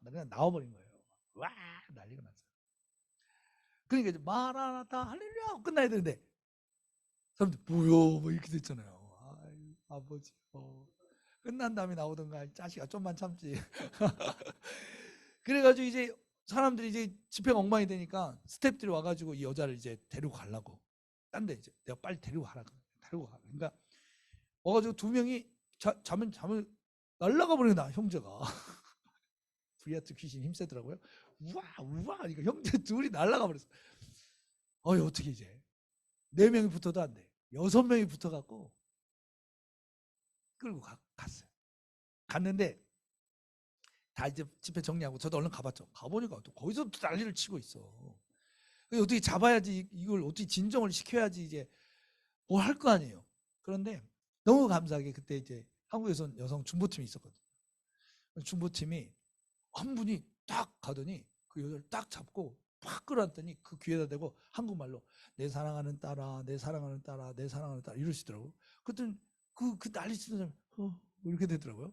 그냥 나와버린 거예요. 와 난리가 났어요. 그러니까 이제 마라나타 할렐루야 하고 끝나야 되는데 사람들 뭐요 뭐 이렇게 됐잖아요. 아버지 끝난 다음에 나오던가 자식아 좀만 참지. 그래가지고 이제 사람들이 이제 집회가 엉망이 되니까 스태프들이 와가지고 이 여자를 이제 데리고 가려고 딴 데 이제 내가 빨리 데리고 가라. 그러니까 와가지고 두 명이 잠을 날라가 버리나 형제가. 브리아트 귀신 힘세더라고요. 우와 그러니까 형제 둘이 날라가 버렸어. 어떻게 이제 4명이 붙어도 안 돼. 6명이 붙어갖고 끌고 갔어요. 갔는데 다 이제 집회 정리하고 저도 얼른 가봤죠. 가보니까 또 거기서 또 난리를 치고 있어. 어떻게 잡아야지 이걸 어떻게 진정을 시켜야지 이제 뭘 할 거 아니에요. 그런데 너무 감사하게 그때 이제 한국에선 여성 중보팀이 있었거든요. 중보팀이 한 분이 딱 가더니 그 여자를 딱 잡고 팍 끌어안더니 그 귀에다 대고 한국말로 내 사랑하는 딸아 내 사랑하는 딸아 내 사랑하는 딸 이러시더라고요. 그랬더니 그 난리 치는 사람이 이렇게 되더라고요.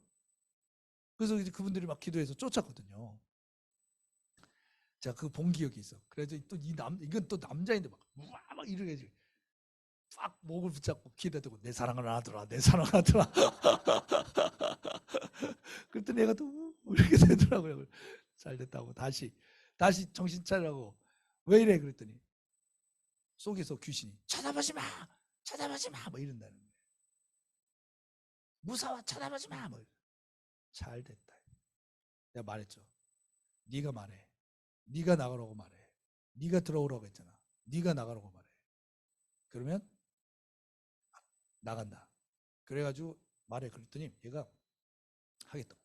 그래서 이제 그분들이 막 기도해서 쫓았거든요. 제가 그거 본 기억이 있어. 그래서 또 이건 또 남자인데 막 이러게 팍 목을 붙잡고 귀에다 대고 내 사랑을 하더라 내 사랑을 하더라. 그랬더니 얘가 또 이렇게 되더라고요. 잘 됐다고 다시 정신 차리라고 왜 이래 그랬더니 속에서 귀신이 쳐다보지 마 뭐 이런다는 거예요. 무서워 쳐다보지 마 뭐. 잘 됐다. 내가 말했죠. 네가 말해. 네가 나가라고 말해. 네가 들어오라고 했잖아. 네가 나가라고 말해. 그러면 나간다. 그래가지고 말해. 그랬더니 얘가 하겠다고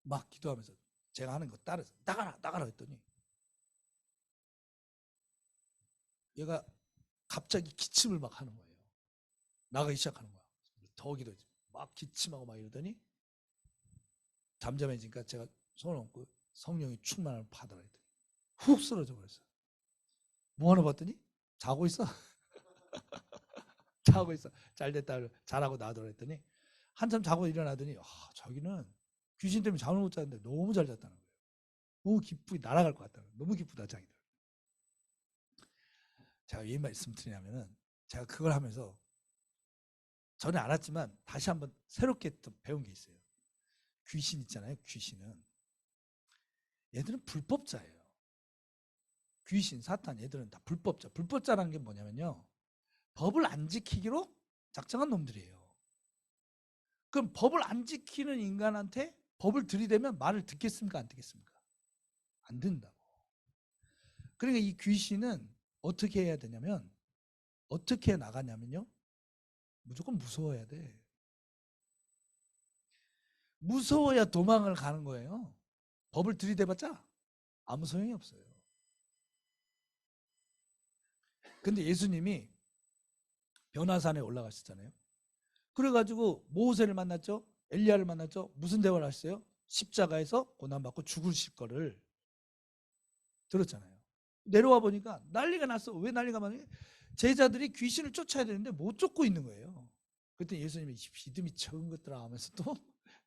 막 기도하면서 제가 하는 거 따라서 나가라 했더니 얘가 갑자기 기침을 막 하는 거예요. 나가기 시작하는 거야. 더 기도했지. 막 기침하고 막 이러더니 잠잠해지니까 제가 손을 얹고 성령이 충만함을 받아라 했더니 훅 쓰러져 버렸어요. 뭐 하나 봤더니 자고 있어. 자고 있어. 잘 됐다. 잘하고 나더라 했더니 한참 자고 일어나더니 자기는 귀신 때문에 잠을 못 잤는데 너무 잘 잤다는 거예요. 너무 기쁘게 날아갈 것 같다는 거예요. 너무 기쁘다 자기들. 제가 왜 말씀 드리냐면은 제가 그걸 하면서 전에 알았지만 다시 한번 새롭게 또 배운 게 있어요. 귀신 있잖아요. 귀신은 얘들은 불법자예요. 귀신, 사탄 얘들은 다 불법자. 불법자라는 게 뭐냐면요, 법을 안 지키기로 작정한 놈들이에요. 그럼 법을 안 지키는 인간한테 법을 들이대면 말을 듣겠습니까? 안 듣겠습니까? 안 듣는다고. 그러니까 이 귀신은 어떻게 해야 되냐면, 어떻게 나가냐면요, 무조건 무서워야 돼. 무서워야 도망을 가는 거예요. 법을 들이대봤자 아무 소용이 없어요. 근데 예수님이 변화산에 올라가셨잖아요. 그래가지고 모세를 만났죠. 엘리야를 만났죠. 무슨 대화를 하셨어요? 십자가에서 고난받고 죽으실 거를 들었잖아요. 내려와 보니까 난리가 났어. 왜 난리가 났냐? 제자들이 귀신을 쫓아야 되는데 못 쫓고 있는 거예요. 그때 예수님이 믿음이 적은 것들아 하면서 또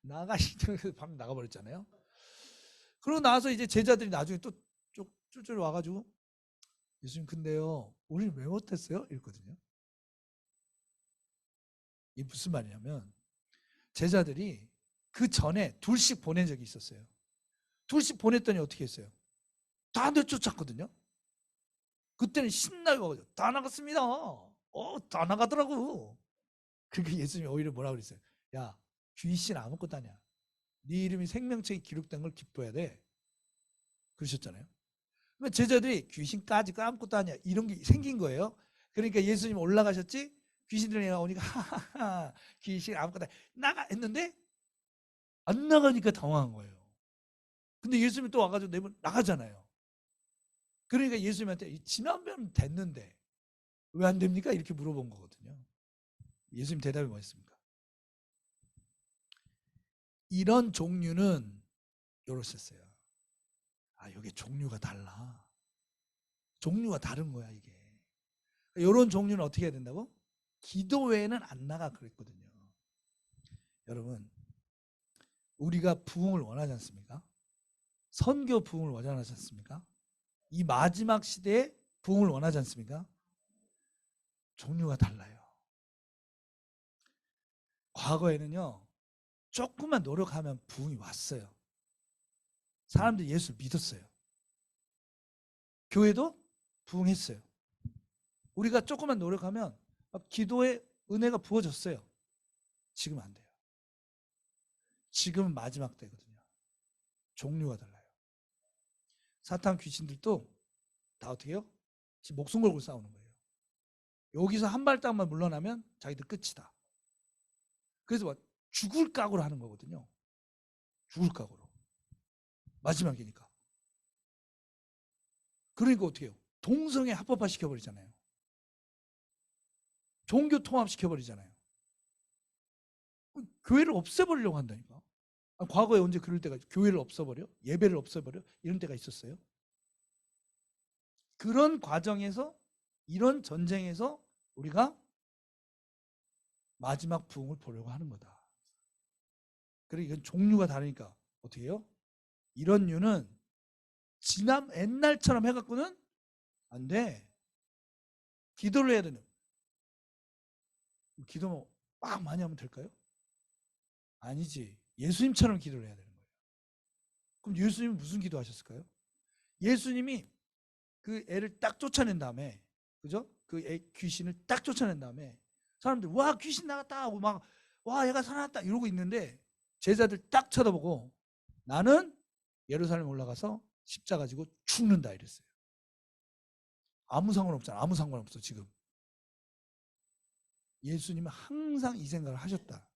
나가시더라고요. 밤 나가버렸잖아요. 그러고 나서 이제 제자들이 나중에 또 쫄쫄 와가지고 예수님 근데요 우리는 왜 못했어요? 이랬거든요. 이게 무슨 말이냐면 제자들이 그 전에 둘씩 보낸 적이 있었어요. 둘씩 보냈더니 어떻게 했어요? 다 내쫓았거든요. 그때는 신나게 가가지고 다 나갔습니다. 다 나가더라고. 그러니까 예수님이 오히려 뭐라고 그랬어요? 야 귀신 아무것도 아니야. 네 이름이 생명책에 기록된 걸 기뻐해야 돼. 그러셨잖아요. 그러니까 제자들이 귀신까지 아무것도 아니야 이런 게 생긴 거예요. 그러니까 예수님 올라가셨지 귀신들이 나오니까 하하하 귀신 아무것도 나가 했는데 안 나가니까 당황한 거예요. 근데 예수님이 또 와가지고 내면 나가잖아요. 그러니까 예수님한테 지난번 됐는데 왜 안 됩니까? 이렇게 물어본 거거든요. 예수님 대답이 뭐였습니까? 이런 종류는 이러셨어요. 아, 여기 종류가 달라. 종류가 다른 거야, 이게. 이런 종류는 어떻게 해야 된다고? 기도 외에는 안 나가 그랬거든요. 여러분, 우리가 부흥을 원하지 않습니까? 선교 부흥을 원하지 않습니까? 이 마지막 시대에 부흥을 원하지 않습니까? 종류가 달라요. 과거에는요, 조금만 노력하면 부흥이 왔어요. 사람들이 예수를 믿었어요. 교회도 부흥했어요. 우리가 조금만 노력하면 기도에 은혜가 부어졌어요. 지금 안 돼요. 지금은 마지막 때거든요. 종류가 달라요. 사탄 귀신들도 다 어떻게 해요? 지금 목숨 걸고 싸우는 거예요. 여기서 한 발짝만 물러나면 자기들 끝이다. 그래서 뭐 죽을 각오로 하는 거거든요. 죽을 각오로. 마지막이니까. 그러니까 어떻게 해요? 동성애 합법화 시켜버리잖아요. 종교 통합 시켜버리잖아요. 교회를 없애버리려고 한다니까. 과거에 언제 그럴 때가 교회를 없애버려? 예배를 없애버려? 이런 때가 있었어요. 그런 과정에서 이런 전쟁에서 우리가 마지막 부흥을 보려고 하는 거다. 그래 이건 종류가 다르니까 어떻게 해요? 이런 류는 지난 옛날처럼 해갖고는 안 돼. 기도를 해야 되는. 기도 막 많이 하면 될까요? 아니지. 예수님처럼 기도를 해야 되는 거예요. 그럼 예수님은 무슨 기도 하셨을까요? 예수님이 그 애를 딱 쫓아낸 다음에, 그죠? 그 애 귀신을 딱 쫓아낸 다음에 사람들 와 귀신 나갔다 하고 막 와 얘가 살아났다 이러고 있는데 제자들 딱 쳐다보고 나는 예루살렘 올라가서 십자가 지고 죽는다 이랬어요. 아무 상관없잖아. 아무 상관없어 지금. 예수님은 항상 이 생각을 하셨다.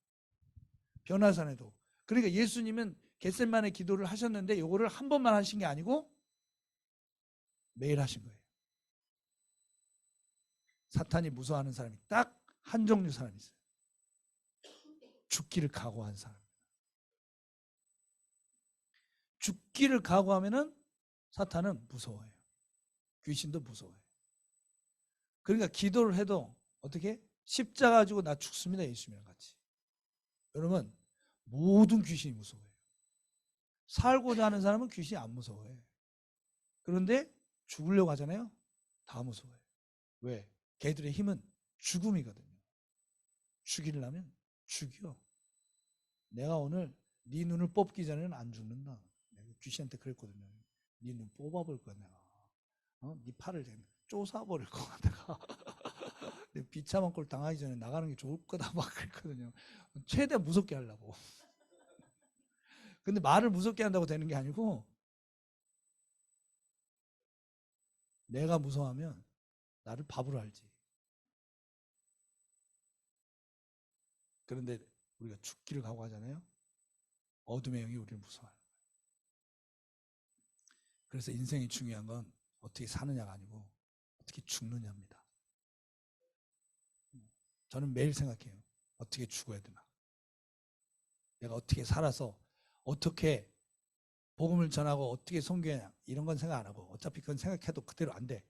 변화산에도. 그러니까 예수님은 겟세마네 기도를 하셨는데 요거를 한 번만 하신 게 아니고 매일 하신 거예요. 사탄이 무서워하는 사람이 딱 한 종류 사람이 있어요. 죽기를 각오한 사람. 죽기를 각오하면은 사탄은 무서워해요. 귀신도 무서워해요. 그러니까 기도를 해도 어떻게? 십자가 가지고 나 죽습니다. 예수님이랑 같이. 여러분 모든 귀신이 무서워해요. 살고자 하는 사람은 귀신이 안 무서워해. 그런데 죽으려고 하잖아요. 다 무서워해요. 왜? 걔들의 힘은 죽음이거든요. 죽이려면 죽여. 내가 오늘 네 눈을 뽑기 전에는 안 죽는다. 내가 귀신한테 그랬거든요. 네 눈 뽑아볼 거야 내가. 네 팔을 쪼사버릴 거야 내가. 비참한 꼴 당하기 전에 나가는 게 좋을 거다 막 그랬거든요. 최대한 무섭게 하려고. 근데 말을 무섭게 한다고 되는 게 아니고 내가 무서워하면 나를 바보로 알지. 그런데 우리가 죽기를 각오하잖아요. 어둠의 영이 우리를 무서워해요. 그래서 인생이 중요한 건 어떻게 사느냐가 아니고 어떻게 죽느냐입니다. 저는 매일 생각해요. 어떻게 죽어야 되나. 내가 어떻게 살아서 어떻게 복음을 전하고 어떻게 섬겨야 이런 건 생각 안 하고 어차피 그건 생각해도 그대로 안 돼.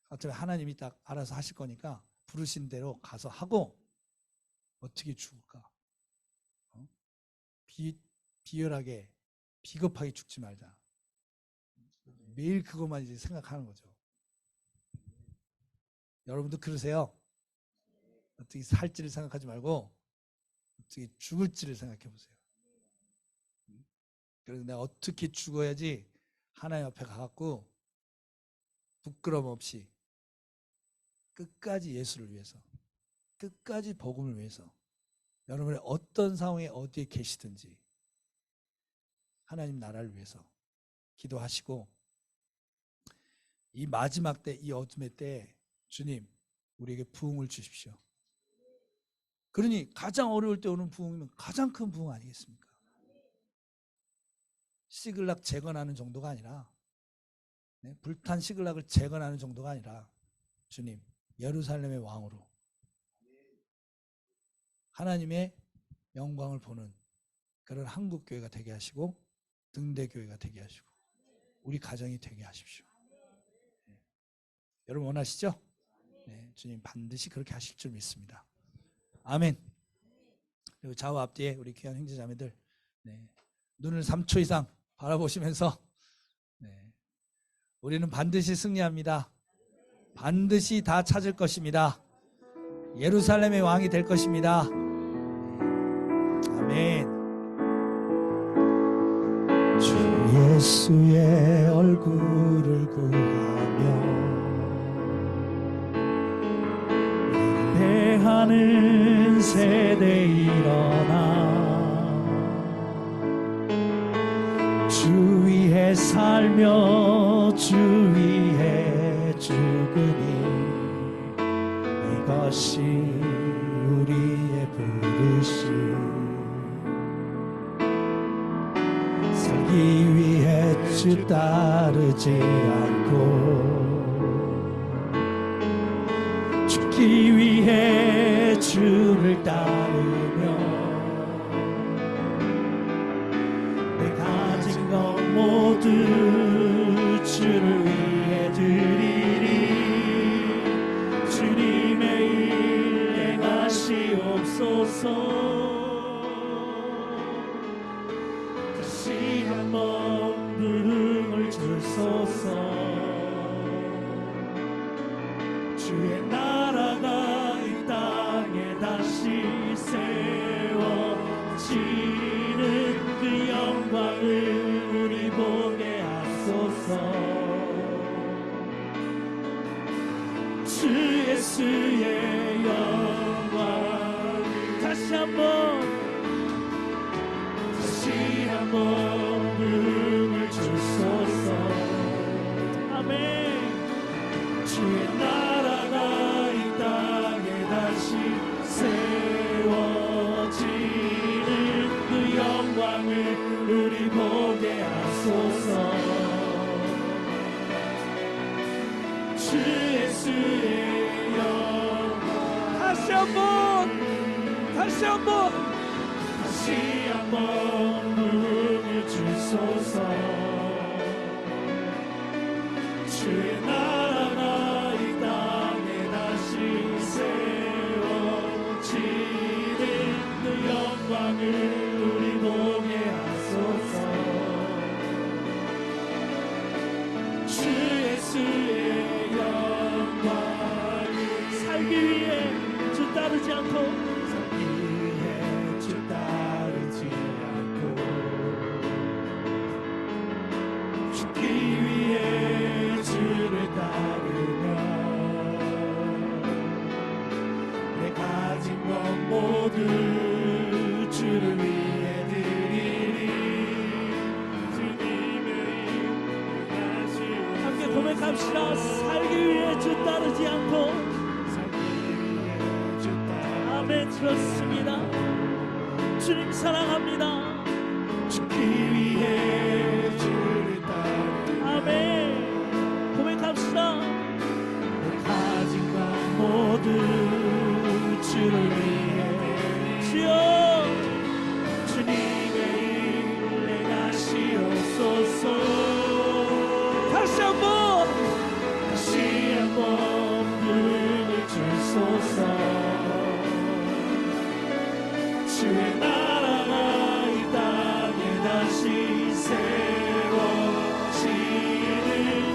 어차피 하나님이 딱 알아서 하실 거니까 부르신 대로 가서 하고 어떻게 죽을까. 비열하게 비겁하게 죽지 말자. 매일 그것만 이제 생각하는 거죠. 여러분도 그러세요? 어떻게 살지를 생각하지 말고 어떻게 죽을지를 생각해 보세요. 그래서 내가 어떻게 죽어야지 하나님 앞에 가갖고 부끄러움 없이 끝까지 예수를 위해서, 끝까지 복음을 위해서 여러분의 어떤 상황에 어디에 계시든지 하나님 나라를 위해서 기도하시고 이 마지막 때, 이 어둠의 때에 주님 우리에게 부흥을 주십시오. 그러니 가장 어려울 때 오는 부흥이면 가장 큰 부흥 아니겠습니까? 시글락 재건하는 정도가 아니라 불탄 시글락을 재건하는 정도가 아니라 주님 예루살렘의 왕으로 하나님의 영광을 보는 그런 한국교회가 되게 하시고 등대교회가 되게 하시고 우리 가정이 되게 하십시오. 여러분 원하시죠? 네, 주님 반드시 그렇게 하실 줄 믿습니다. 아멘. 그리고 좌우 앞뒤에 우리 귀한 형제자매들 눈을 3초 이상 바라보시면서 우리는 반드시 승리합니다. 반드시 다 찾을 것입니다. 예루살렘의 왕이 될 것입니다. 아멘. 주 예수의 얼굴을 구하며 예배하는 세대 일어나 주 위에 살며 주 위에 죽으니 이것이 우리의 부르심. 살기 위해 주 따르지 않고 죽기 위해 주를 따르며 내 가진 것 모두 주를 위해 드리리. 주님의 일 행하시옵소서. 다시 한번 부흥을 주소서. 주의 나라가 이 땅에 다시 세워지는 그 영광을 우리 보게 하소서. 주 예수의 영광 다시 한번 부흥을 주소서. 아멘. 주의 나라가 이 땅에 다시 세워지는 그 영광을 우리 보게 하소서. 주 예수의 영광 다시 한번 부흥을 주소서. 주의 나라가 이 땅에 다시 세워지는 그 영광을 우리 보게 하소서. 주 예수의 영광 살기 위해 주 따르지 않고 고백합시다. 살기 위해 주 따르지 않고. 아멘. 그렇습니다. 주님 사랑합니다. 죽기 위해 주를 따르. 아멘. 고백합시다. 내 가진 것 모두 주를 위해. 주여 주님의 일 행하시옵소서. 다시 한번 능을 주소서. 주의 나라가 이 땅에 다시 세워지는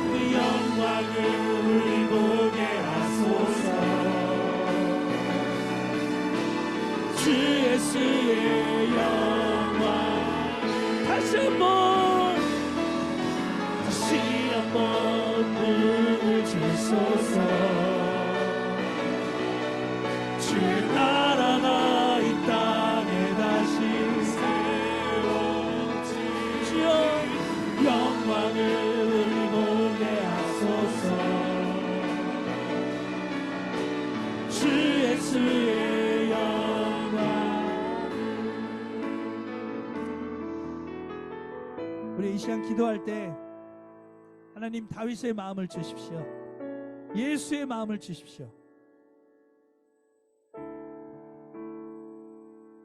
그 영광을 보게 하소서. 주 예수의 영광 다시 한번 능을 주소서. 주의 나라가 이 땅에 다시 세워지는 주여 영광을 보게 하소서. 주 예수의 영광. 우리 이 시간 기도할 때 하나님 다윗의 마음을 주십시오. 예수의 마음을 주십시오.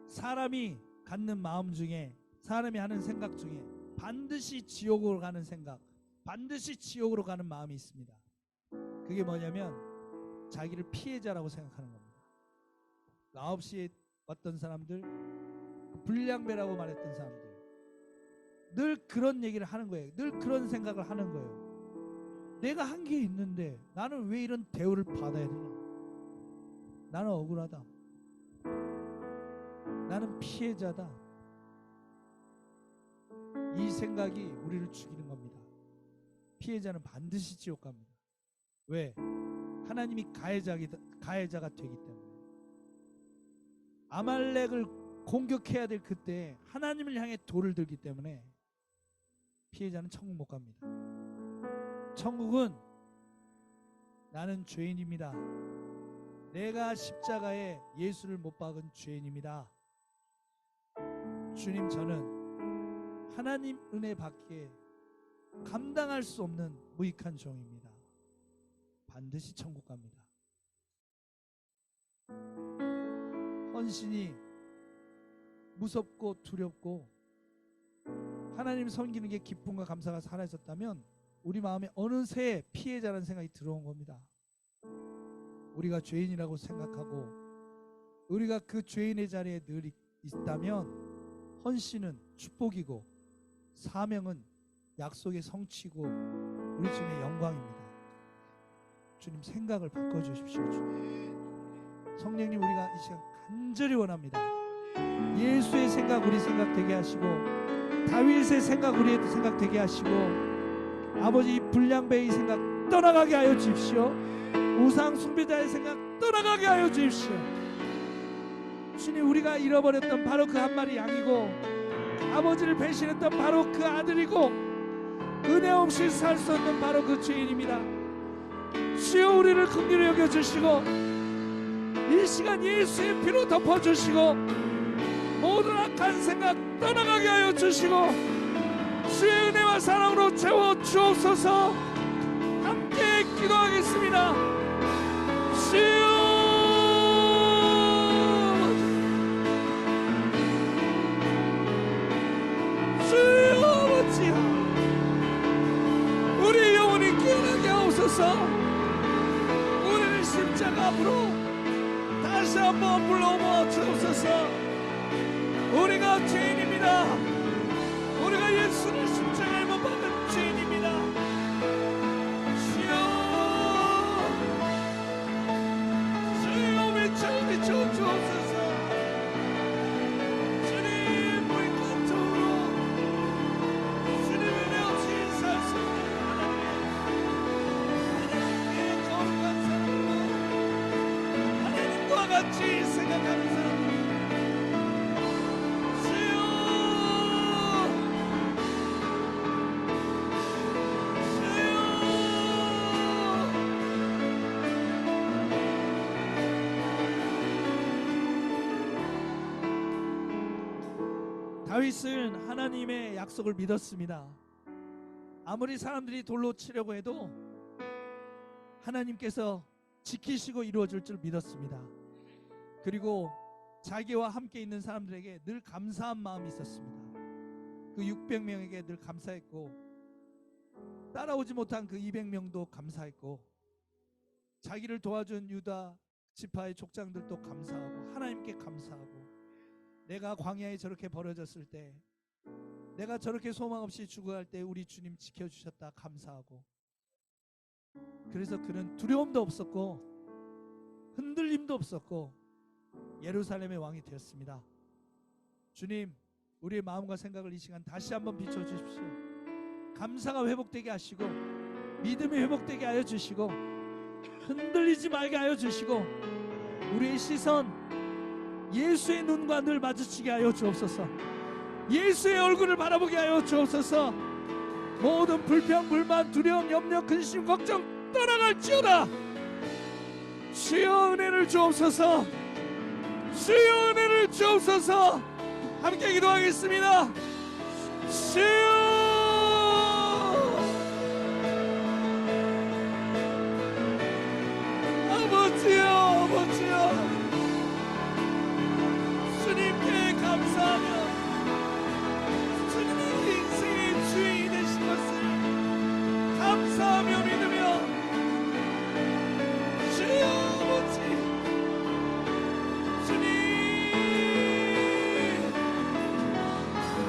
사람이 갖는 마음 중에, 사람이 하는 생각 중에 반드시 지옥으로 가는 생각, 반드시 지옥으로 가는 마음이 있습니다. 그게 뭐냐면 자기를 피해자라고 생각하는 겁니다. 9시에 왔던 사람들, 불량배라고 말했던 사람들, 늘 그런 얘기를 하는 거예요. 늘 그런 생각을 하는 거예요. 내가 한 게 있는데 나는 왜 이런 대우를 받아야 되냐? 나는 억울하다. 나는 피해자다. 이 생각이 우리를 죽이는 겁니다. 피해자는 반드시 지옥 갑니다. 왜? 하나님이 가해자가 되기 때문에. 아말렉을 공격해야 될 그때 하나님을 향해 돌을 들기 때문에 피해자는 천국 못 갑니다. 천국은 나는 죄인입니다. 내가 십자가에 예수를 못 박은 죄인입니다. 주님, 저는 하나님 은혜 받기에 감당할 수 없는 무익한 종입니다. 반드시 천국 갑니다. 헌신이 무섭고 두렵고 하나님 섬기는 게 기쁨과 감사가 사라졌다면 우리 마음에 어느새 피해자라는 생각이 들어온 겁니다. 우리가 죄인이라고 생각하고 우리가 그 죄인의 자리에 늘 있다면 헌신은 축복이고 사명은 약속의 성취고 우리 주님의 영광입니다. 주님, 생각을 바꿔주십시오. 주님, 성령님, 우리가 이 시간 간절히 원합니다. 예수의 생각 우리 생각 되게 하시고 다윗의 생각 우리의 생각 되게 하시고 아버지 이 불량배의 생각 떠나가게 하여 주십시오. 우상 숭배자의 생각 떠나가게 하여 주십시오. 주님, 우리가 잃어버렸던 바로 그 한 마리 양이고 아버지를 배신했던 바로 그 아들이고 은혜 없이 살 수 없는 바로 그 죄인입니다. 주여, 우리를 긍휼히 여겨주시고 이 시간 예수의 피로 덮어주시고 모든 악한 생각 떠나가게 하여 주시고 주의 은혜와 사랑으로 채워주옵소서. 함께 기도하겠습니다. 주여, 주여 아버지여, 우리 영혼이 깨어나게 하옵소서. 우리를 십자가 앞으로 다시 한번 불러모 주옵소서. 우리가 죄인입니다. 우리가 예수를 십자가에 못 박은 죄인입니다. 주여, 주여 외쳐 주옵소서. 주님, 무익한 종으로 주님 은혜 없이 살 수 없는 하나님의 거룩한 사랑으로 하나님과 같이 생각하는 사람, 주여 다윗은 하나님의 약속을 믿었습니다. 아무리 사람들이 돌로 치려고 해도 하나님께서 지키시고 이루어줄 줄 믿었습니다. 그리고 자기와 함께 있는 사람들에게 늘 감사한 마음이 있었습니다. 그 600명에게 늘 감사했고, 따라오지 못한 그 200명도 감사했고, 자기를 도와준 유다 지파의 족장들도 감사하고, 하나님께 감사하고, 내가 광야에 저렇게 버려졌을 때, 내가 저렇게 소망 없이 죽어갈 때 우리 주님 지켜주셨다 감사하고, 그래서 그는 두려움도 없었고 흔들림도 없었고 예루살렘의 왕이 되었습니다. 주님, 우리의 마음과 생각을 이 시간 다시 한번 비춰주십시오. 감사가 회복되게 하시고, 믿음이 회복되게 하여 주시고, 흔들리지 말게 하여 주시고, 우리의 시선 예수의 눈과 늘 마주치게 하여 주옵소서. 예수의 얼굴을 바라보게 하여 주옵소서. 모든 불평, 불만, 두려움, 염려, 근심, 걱정 떠나갈지어다. 주여 은혜를 주옵소서. 주여 은혜를 주옵소서. 함께 기도하겠습니다. 주여, 아버지여, 아버지여, 주님께 감사하며 주님의 인생의 주인이 되신 것을 감사하며 믿으며, 주여 아버지, 주님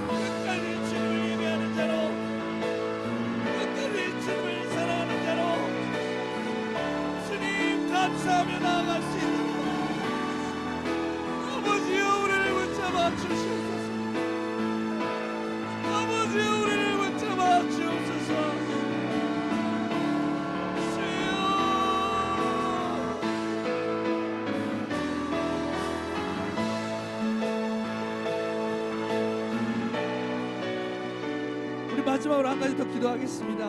끝까지 주님을 예배하는 자로, 끝까지 주님을 사랑하는 자로 주님 감사하며 나아갈 수 있도록 아버지여 우리를 붙잡아 주시옵소서. 아버지여 우리를 붙잡아 주옵소서. 우리 마지막으로 한 가지 더 기도하겠습니다.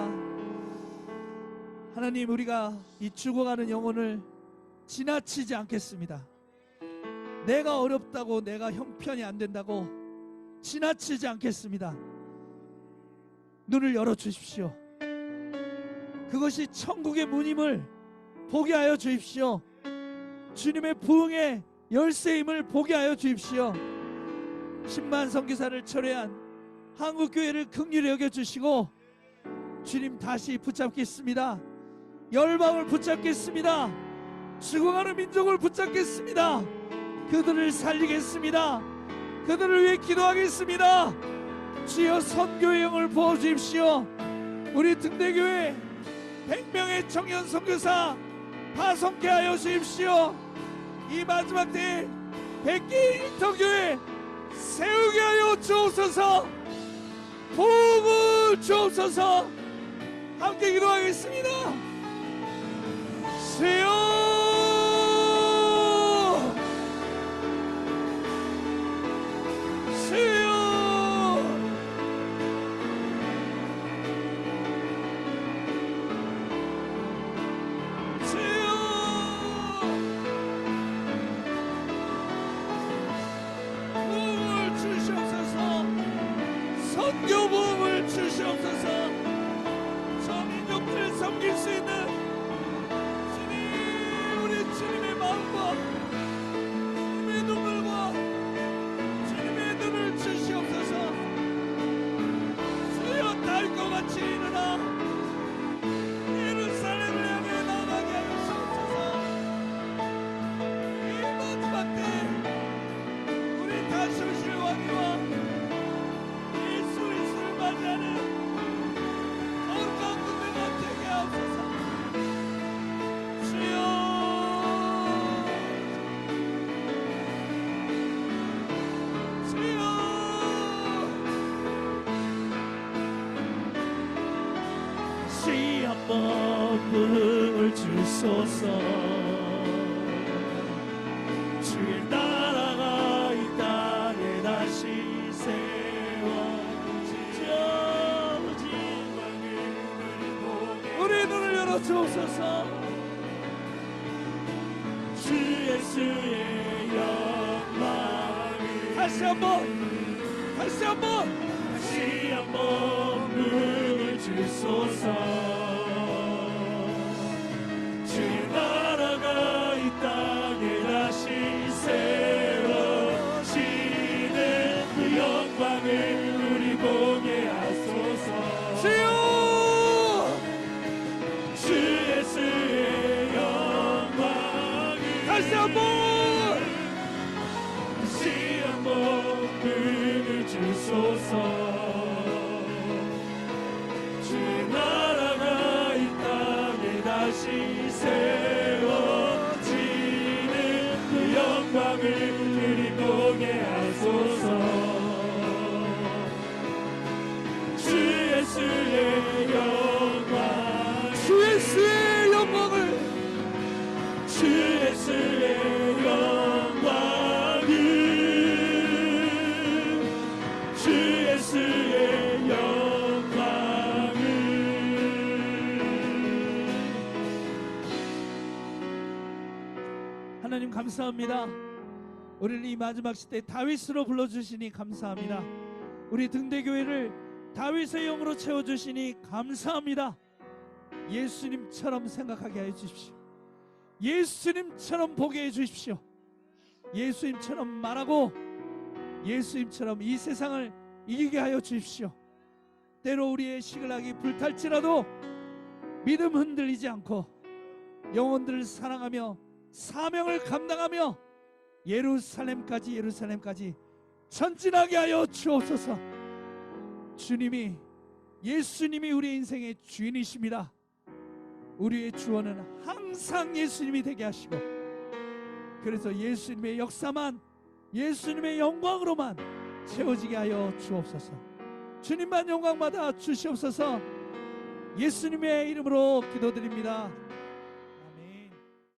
하나님, 우리가 이 죽어가는 영혼을 지나치지 않겠습니다. 내가 어렵다고, 내가 형편이 안 된다고 지나치지 않겠습니다. 눈을 열어주십시오. 그것이 천국의 문임을 보게 하여 주십시오. 주님의 부흥의 열쇠임을 보게 하여 주십시오. 10만 선교사를 철회한 한국교회를 긍휼히 여겨주시고, 주님 다시 붙잡겠습니다. 열방을 붙잡겠습니다. 죽어가는 민족을 붙잡겠습니다. 그들을 살리겠습니다. 그들을 위해 기도하겠습니다. 주여 선교의 영을 부어주십시오. 우리 등대교회 100명의 청년 선교사 파송케 하여 주십시오. 이 마지막 때에 100개의 인터교회 세우게 하여 주옵소서. 복을 주옵소서. 함께 기도하겠습니다. 주여, 주여, 주여, 복을 주시옵소서. 선교 복을 주시옵소서. 저 민족들을 섬길 수 있는 주님, 우리 주님의 마음과 주님의 눈물과 주님의 눈을 주시옵소서. 주여, 달과 같이 일어나 예루살렘을 향해 나가게 하여 주옵소서. 이 마지막 때 우리 다시 오실 왕이와 예수 그리스도를 맞이하는 거룩한 군대가 되게 하옵소서. 주여, 주여, 다시 한번 부흥을 주소서. 주의 나라가 이 땅에 다시 세워지자. 우리 눈을 열어 주옵소서. 주 예수의 영광을 다시 한번 다시 한번 문을 주소서. 주의 나라가 이 땅에 다시 세워지는 그 영광을 우리 보게 하소서. 주여 주 예수의 영광을 다시 한번 문을 주소서. 주의 나라가 이 땅에 다시 세워지는 그 영광을 우리 보게 하소서. 주 예수의 영광, 주 예수의 영광을 주 예수의 영광을, 주 예수의 영광을. 하나님 감사합니다. 우리를 이 마지막 시대 다윗으로 불러주시니 감사합니다. 우리 등대교회를 다윗의 영으로 채워주시니 감사합니다. 예수님처럼 생각하게 해 주십시오. 예수님처럼 보게 해 주십시오. 예수님처럼 말하고 예수님처럼 이 세상을 이기게 하여 주십시오. 때로 우리의 시글락이 불탈지라도 믿음 흔들리지 않고 영혼들을 사랑하며 사명을 감당하며 예루살렘까지 전진하게 하여 주옵소서. 주님이, 예수님이 우리 인생의 주인이십니다. 우리의 주원은 항상 예수님이 되게 하시고, 그래서 예수님의 역사만, 예수님의 영광으로만 채워지게 하여 주옵소서. 주님만 영광받아 주시옵소서. 예수님의 이름으로 기도드립니다.